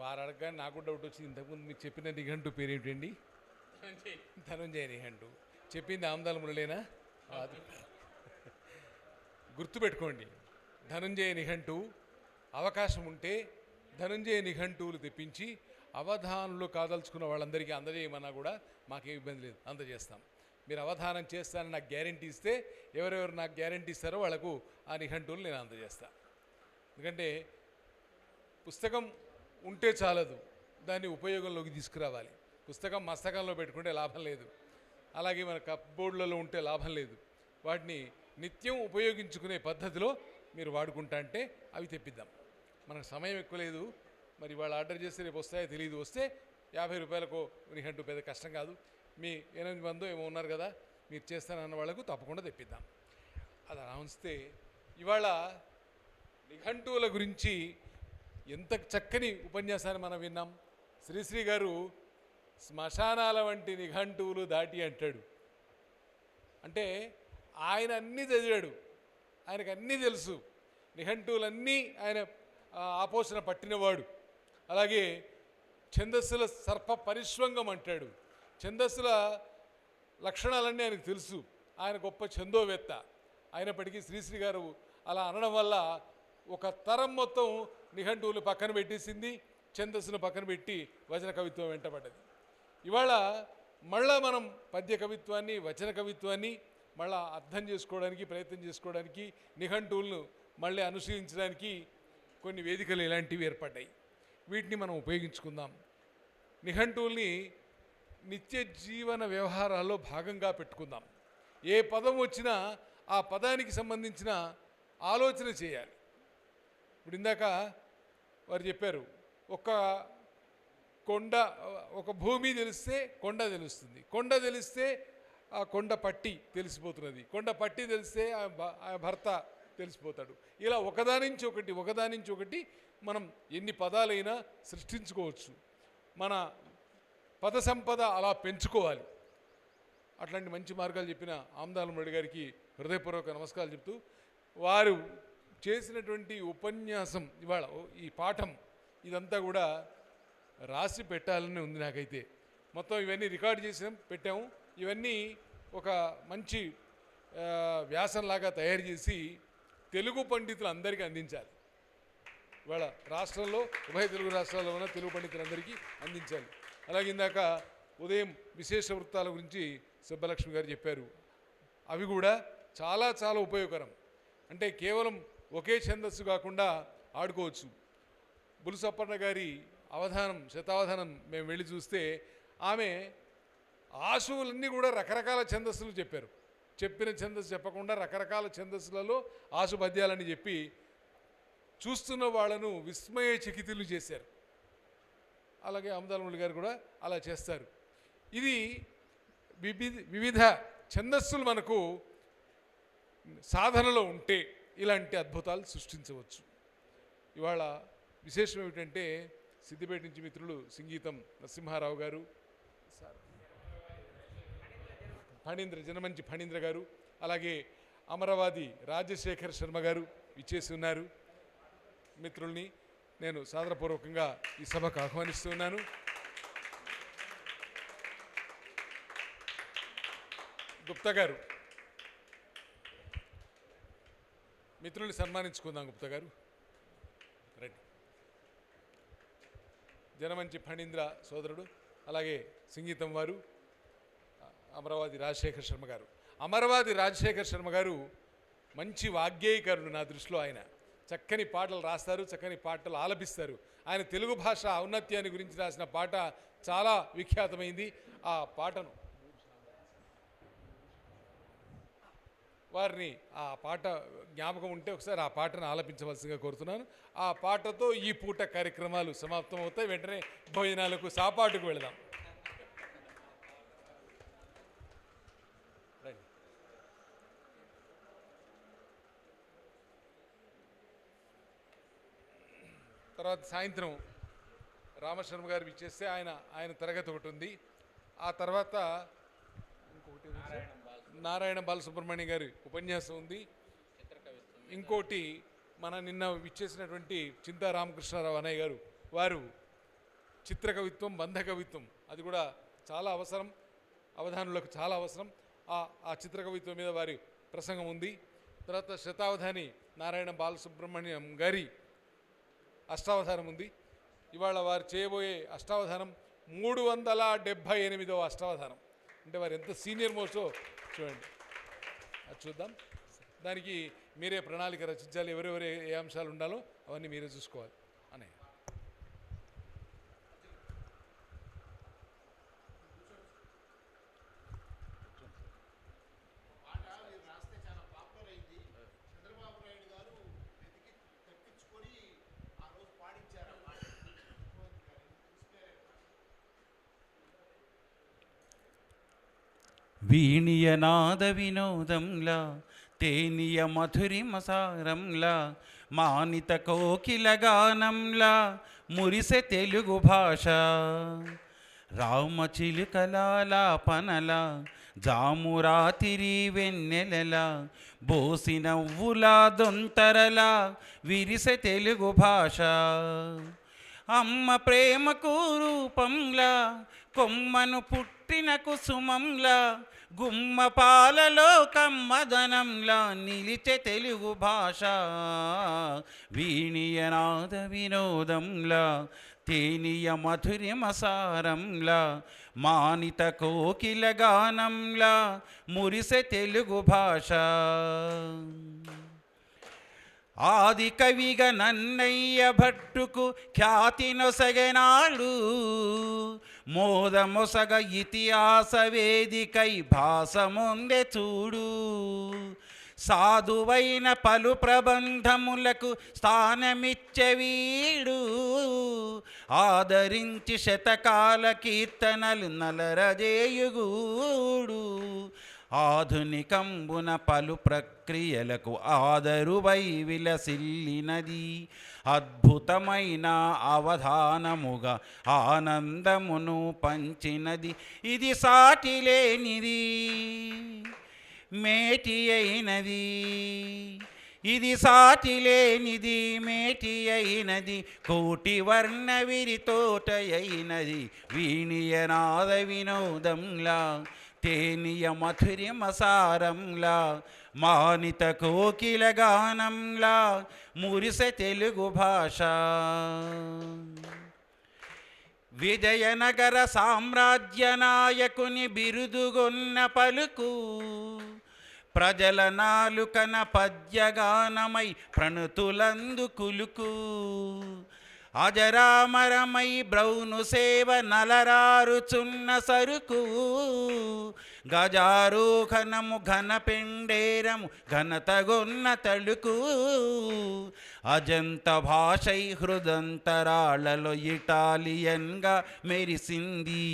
వారు అడగగానే నాకు డౌట్ వచ్చింది. ఇంతకుముందు మీకు చెప్పిన నిఘంటు పేరు ఏమిటండి? ధనుంజయ నిఘంటు. చెప్పింది ఆమదాల మురళేనా? గుర్తుపెట్టుకోండి, ధనుంజయ నిఘంటు. అవకాశం ఉంటే ధనుంజయ నిఘంటువులు తెప్పించి అవధానంలో కాదలుచుకున్న వాళ్ళందరికీ అందజేయమన్నా కూడా మాకేం ఇబ్బంది లేదు, అందజేస్తాం. మీరు అవధానం చేస్తారని నాకు గ్యారంటీ ఇస్తే, ఎవరెవరు నాకు గ్యారంటీ ఇస్తారో వాళ్ళకు ఆ నిఘంటువులు నేను అందజేస్తాను. ఎందుకంటే పుస్తకం ఉంటే చాలదు, దాన్ని ఉపయోగంలోకి తీసుకురావాలి. పుస్తకం మస్తకంలో పెట్టుకుంటే లాభం లేదు, అలాగే మన కప్బోర్డులలో ఉంటే లాభం లేదు. వాటిని నిత్యం ఉపయోగించుకునే పద్ధతిలో మీరు వాడుకుంటా అంటే అవి తెప్పిద్దాం. మనకు సమయం ఎక్కువ లేదు. మరి వాళ్ళు ఆర్డర్ చేస్తే రేపు వస్తాయో తెలియదు. వస్తే 50 రూపాయలకు నిఘంటు పెద్ద కష్టం కాదు. మీ 8 మందో ఏమో ఉన్నారు కదా, మీరు చేస్తానన్న వాళ్ళకు తప్పకుండా తెప్పిద్దాం. అది అలా ఉంచితే ఇవాళ నిఘంటువుల గురించి ఎంత చక్కని ఉపన్యాసాన్ని మనం విన్నాం. శ్రీశ్రీ గారు శ్మశానాల వంటి నిఘంటువులు దాటి అంటాడు. అంటే ఆయన అన్నీ చదివాడు, ఆయనకు అన్నీ తెలుసు. నిఘంటువులన్నీ ఆయన ఆపోషణ పట్టినవాడు. అలాగే ఛందస్సుల సర్ప పరిష్వంగం అంటాడు. ఛందస్సుల లక్షణాలన్నీ ఆయనకు తెలుసు. ఆయన గొప్ప ఛందోవేత్త. అయినప్పటికీ శ్రీశ్రీ గారు అలా అనడం వల్ల ఒక తరం మొత్తం నిఘంటువులు పక్కన పెట్టేసింది, ఛందస్సును పక్కన పెట్టి వచన కవిత్వం వెంటబడ్డది. ఇవాళ మళ్ళా మనం పద్య కవిత్వాన్ని, వచన కవిత్వాన్ని మళ్ళా అర్థం చేసుకోవడానికి, ప్రయత్నం చేసుకోవడానికి, నిఘంటువులను మళ్ళీ అనుసరించడానికి కొన్ని వేదికలు ఇలాంటివి ఏర్పడ్డాయి. వీటిని మనం ఉపయోగించుకుందాం. నిఘంటువుల్ని నిత్య జీవన వ్యవహారాల్లో భాగంగా పెట్టుకుందాం. ఏ పదం వచ్చినా ఆ పదానికి సంబంధించిన ఆలోచన చేయాలి. ఇప్పుడు ఇందాక వారు చెప్పారు, ఒక భూమి తెలిస్తే కొండ తెలుస్తుంది, కొండ తెలిస్తే ఆ కొండ పట్టి తెలిసిపోతున్నది, కొండ పట్టి తెలిస్తే ఆ భర్త తెలిసిపోతాడు. ఇలా ఒకదాని నుంచి ఒకటి మనం ఎన్ని పదాలైనా సృష్టించుకోవచ్చు. మన పద సంపద అలా పెంచుకోవాలి. అట్లాంటి మంచి మార్గాలు చెప్పిన ఆమదాల మురళి గారికి హృదయపూర్వక నమస్కారాలు చెప్తూ, వారు చేసినటువంటి ఉపన్యాసం, ఇవాళ ఈ పాఠం ఇదంతా కూడా రాసి పెట్టాలని ఉంది నాకైతే. మొత్తం ఇవన్నీ రికార్డ్ చేసాం, పెట్టాము. ఇవన్నీ ఒక మంచి వ్యాసంలాగా తయారు చేసి తెలుగు పండితులు అందరికీ అందించాలి. ఇవాళ రాష్ట్రంలో, ఉభయ తెలుగు రాష్ట్రాల్లో ఉన్న తెలుగు పండితులందరికీ అందించాలి. అలాగే ఇందాక ఉదయం విశేష వృత్తాల గురించి సుబ్బలక్ష్మి గారు చెప్పారు. అవి కూడా చాలా చాలా ఉపయోగకరం. అంటే కేవలం ఒకే ఛందస్సు కాకుండా ఆడుకోవచ్చు. బులుసప్పన్న గారి అవధానం, శతావధానం మేము వెళ్ళి చూస్తే ఆమె ఆశువులన్నీ కూడా రకరకాల ఛందస్సులు చెప్పారు. చెప్పిన ఛందస్సు చెప్పకుండా రకరకాల ఛందస్సులలో ఆశు పద్యాలని చెప్పి చూస్తున్న వాళ్ళను విస్మయచకితులు చేశారు. అలాగే ఆమదాలమురళి గారు కూడా అలా చేస్తారు. ఇది వివిధ ఛందస్సులు మనకు సాధనలో ఉంటే ఇలాంటి అద్భుతాలు సృష్టించవచ్చు. ఇవాళ విశేషం ఏమిటంటే సిద్దిపేట నుంచి మిత్రులు సంగీతం నరసింహారావు గారు, జనమంచి ఫణీంద్ర గారు, అలాగే అమరవాది రాజశేఖర్ శర్మ గారు విచ్చేసి ఉన్నారు. మిత్రుల్ని నేను సాదరపూర్వకంగా ఈ సభకు ఆహ్వానిస్తున్నాను. గుప్తా గారు, మిత్రుల్ని సన్మానించుకుందాం. గుప్తా గారు రండి. జనమంచి ఫణీంద్ర సోదరుడు, అలాగే సంగీతం వారు అమరవాది రాజశేఖర్ శర్మ గారు. అమరవాది రాజశేఖర్ శర్మ గారు మంచి వాగ్గేయకారుడు నా దృష్టిలో. ఆయన చక్కని పాటలు రాస్తారు, చక్కని పాటలు ఆలపిస్తారు. ఆయన తెలుగు భాష ఔన్నత్యాన్ని గురించి రాసిన పాట చాలా విఖ్యాతమైంది. ఆ పాటను వారిని ఆ పాట జ్ఞాపకం ఉంటే ఒకసారి ఆ పాటను ఆలపించవలసిందిగా కోరుతున్నాను. ఆ పాటతో ఈ పూట కార్యక్రమాలు సమాప్తం అవుతాయి. వెంటనే భోజనాలకు సాపాటుకు వెళదాం. తర్వాత సాయంత్రం రామశర్మ గారు ఇచ్చేస్తే ఆయన తరగతి ఒకటి ఉంది. ఆ తర్వాత ఇంకొకటి నారాయణ బాలసుబ్రహ్మణ్యం గారి ఉపన్యాసం ఉంది. ఇంకోటి మన నిన్న విచ్చేసినటువంటి చింతా రామకృష్ణారావు అన్నయ్య గారు, వారు చిత్రకవిత్వం, బంధ కవిత్వం, అది కూడా చాలా అవసరం, అవధానులకు చాలా అవసరం. ఆ చిత్రకవిత్వం మీద వారి ప్రసంగం ఉంది. తర్వాత శతావధాని నారాయణ బాలసుబ్రహ్మణ్యం గారి అష్టావధానం ఉంది. ఇవాళ వారు చేయబోయే అష్టావధానం 378వ అష్టావధానం. అంటే వారు ఎంత సీనియర్ మోస్టో చూడండి. అది చూద్దాం. దానికి మీరే ప్రణాళిక రచించాలి. ఎవరెవరు ఏ అంశాలు ఉండాలో అవన్నీ మీరే చూసుకోవాలి అనే. వీణియనాద వినోదంలా తేనియ మధురిమసారంలా మానిత కోకిల గానంలా మురిసె తెలుగు భాష రామచిలుకలాపనలా జామురాతిరి వెన్నెలలా బోసి నవ్వులా దొంతరలా విరిసె తెలుగు భాష అమ్మ ప్రేమకు రూపంలా కొమ్మను పుట్టిన కుసుమంలా గుమ్మ పాలలో కమ్మదనంలా నిలిచే తెలుగు భాష వీణియనాద వినోదంలా తేనియ మధురిమసారంలా మానిత కోకిల గానంలా మురిసె తెలుగు భాష ఆది కవిగా నన్నయ్య భట్టుకు ఖ్యాతి నొసగనాడు మోదమొసగ ఇతిహాస వేదికై భాసముందె చూడు సాధువైన పలు ప్రబంధములకు స్థానమిచ్చే వీడు ఆదరించి శతకాల కీర్తనలు నలరజేయుగూడు ఆధునికంబున పలు ప్రక్రియలకు ఆదరువై విలసిల్లినది అద్భుతమైన అవధానముగా ఆనందమును పంచినది ఇది సాటిలేనిది మేటి అయినది ఇది సాటిలేనిది మేటి అయినది కోటి వర్ణ విరితోట అయినది వీణియనాద వినోదంలా తేనియ మధురిమసారంలా మానిత కోకిల గానంలా మురిసె తెలుగు భాష విజయనగర సామ్రాజ్య నాయకుని బిరుదుగొన్న పలుకు ప్రజల నాలుకన పద్యగానమై ప్రణతులందు కులుకు అజరామరమై బ్రౌను సేవ నలరారుచున్న సరుకు గజారోహణము ఘన పెండేరము ఘనతగొన్న తళుకు అజంత భాషై హృదంతరాళలో ఇటాలియన్గా మెరిసింది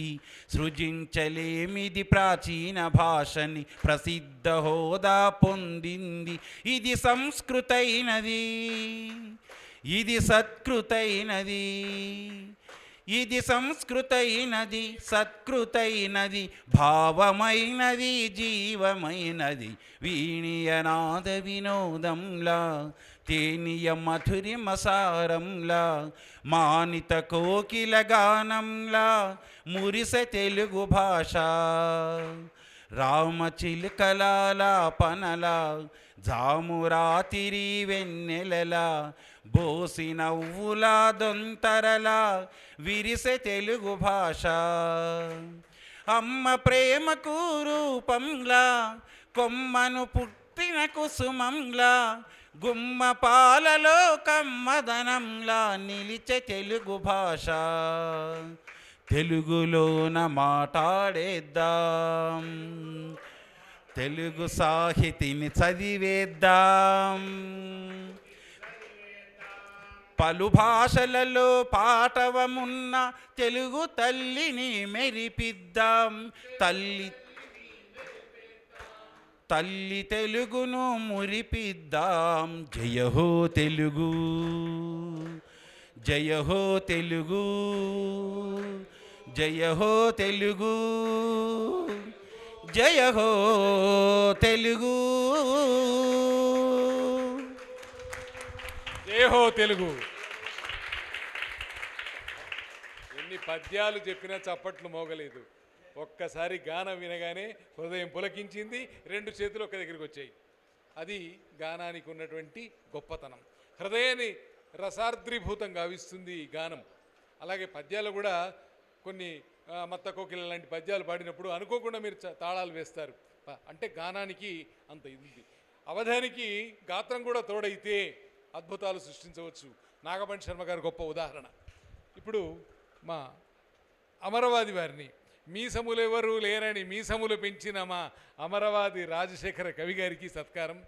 సృజించలేమిది ప్రాచీన భాషని ప్రసిద్ధ హోదా పొందింది ఇది సంస్కృతైనది ఇది సత్కృతైనది ఇది సంస్కృతైనది సత్కృతైనది భావమైనది జీవమైనది వీణియనాద వినోదంలా తేనియ మధురిమసారంలా మానిత కోకిల గానంలా మురిస తెలుగు భాష రామచిలుకలాపనలా జామురాతిరి వెన్నెలలా బోసి నవ్వులా దొంతరలా విరిసె తెలుగు భాష అమ్మ ప్రేమకు రూపంలా కొమ్మను పుట్టిన కుసుమంలా గుమ్మ పాలలో కమ్మదనంలా నిలిచే తెలుగు భాష తెలుగులోన మాట్లాడేద్దాం తెలుగు సాహితిని చదివేద్దాం పలు భాషలలో పాటవమున్న తెలుగు తల్లిని మెరిపిద్దాం తల్లి తెలుగును మురిపిద్దాం జయ హో తెలుగు జయ హో తెలుగు జయ హో తెలుగు జయ హో తెలుగు జయ హో తెలుగు. ఎన్ని పద్యాలు చెప్పినా చప్పట్లు మోగలేదు. ఒక్కసారి గానం వినగానే హృదయం పులకించింది, రెండు చేతులు ఒక దగ్గరికి వచ్చాయి. అది గానానికి ఉన్నటువంటి గొప్పతనం. హృదయాన్ని రసార్ద్రీభూతం గావిస్తుంది ఈ గానం. అలాగే పద్యాలు కూడా కొన్ని మత్త కోకిల లాంటి పద్యాలు పాడినప్పుడు అనుకోకుండా మీరు తాళాలు వేస్తారు. అంటే గానానికి అంత ఇది. అవధానికి గాత్రం కూడా తోడైతే అద్భుతాలు సృష్టించవచ్చు. నాగపండి శర్మ గారు గొప్ప ఉదాహరణ. ఇప్పుడు మా అమరవాది వారిని మీసములు ఎవరు లేరని మీసములు పెంచిన మా అమరవాది రాజశేఖర కవి గారికి సత్కారం.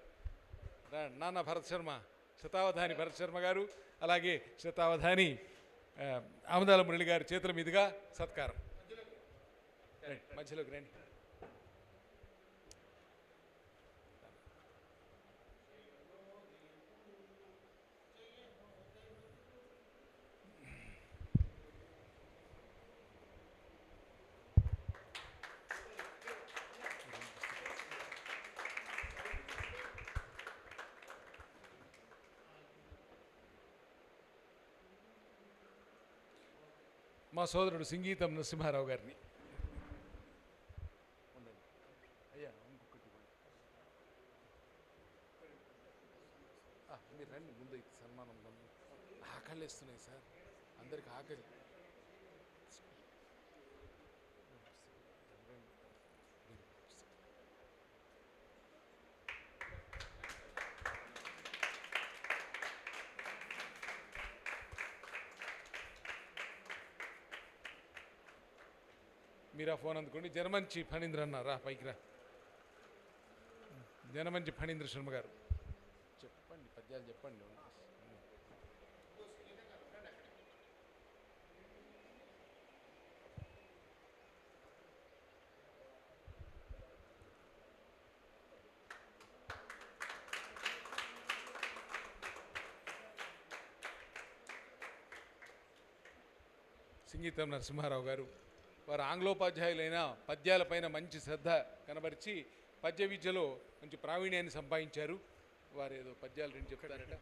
నాన్న భరత్ శర్మ, శతావధాని భరత్ శర్మ గారు, అలాగే శతావధాని ఆమదాల మురళి గారి చేతుల మీదుగా సత్కారం. మధ్యలోకి రండి. మా సోదరుడు సింగీతం నరసింహారావు గారిని. అయ్యా ఇంకొకటి మీరు రండి ముందు సన్మానం. ఆకలి వేస్తున్నాయి సార్, అందరికి ఆకలి. మీరు ఆ ఫోన్ అందుకోండి. జనమంచి ఫణీంద్ర అన్నారా, పైకి రా. జనమంచి ఫణీంద్ర శర్మ గారు చెప్పండి, పద్యాలు చెప్పండి. సింగీతం నరసింహారావు గారు వారు ఆంగ్లోపాధ్యాయులైన పద్యాలపైన మంచి శ్రద్ధ కనబరిచి పద్య విద్యలో మంచి ప్రావీణ్యాన్ని సంపాదించారు. వారు ఏదో పద్యాలు రెండు చెప్తారట.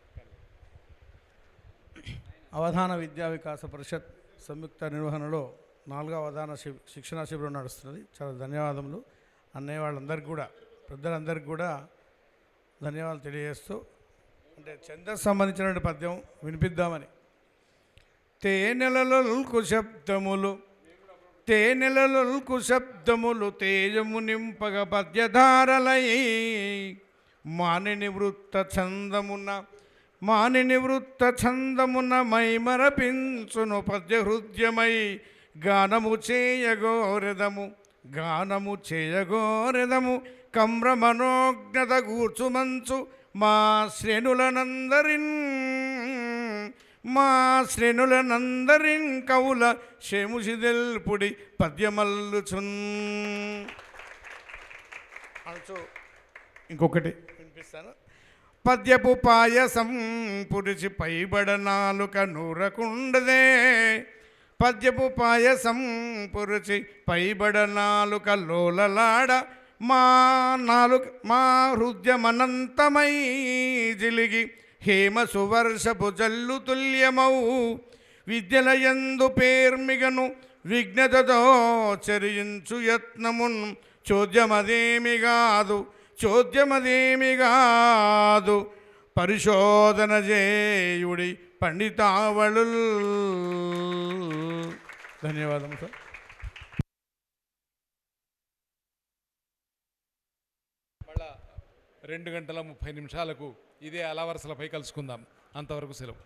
అవధాన విద్యా వికాస పరిషత్ సంయుక్త నిర్వహణలో 4వ అవధాన శిక్షణా శిబిరం నడుస్తున్నది. చాలా ధన్యవాదములు అన్నయ్య వాళ్ళందరికీ కూడా, పెద్దలందరికీ కూడా ధన్యవాదాలు తెలియజేస్తూ, అంటే ఛందస్సు సంబంధించిన పద్యం వినిపిద్దామని. తేనెలలకు శబ్దములు తేనెలలకు శబ్దములు తేజము నింపగ పద్యధారలై మాని నివృత్త ఛందమున మాని నివృత్త ఛందమున మైమరపించును పద్యహృద్యమై గానము చేయగోరెదము కమ్ర మనోజ్ఞత గూర్చుమంచు మా శ్రేణులనందరిన్ కవుల శేముషిదెల్పుడి పద్యమల్లుచున్ అనొచ్చు. ఇంకొకటి వినిపిస్తాను. పద్యపు పాయసం పురిచి పైబడనాలుక నూరకుండదే, పద్యపు పాయసం పురిచి పైబడనాలుక లోలలాడ మా హృద్యమనంతమై జిలిగి హేమ సువర్షపు జల్లు తుల్యమౌ విద్యలయందు పేర్మిగను విఘ్నతతో చరించు యత్నమున్ చోద్యమదేమి కాదు పరిశోధన చేయుడి పండితావళు. ధన్యవాదము సార్. మళ్ళా 2 గంటల 30 నిమిషాలకు ఇదే అలవరసలపై కలుసుకుందాం. అంతవరకు సెలవు.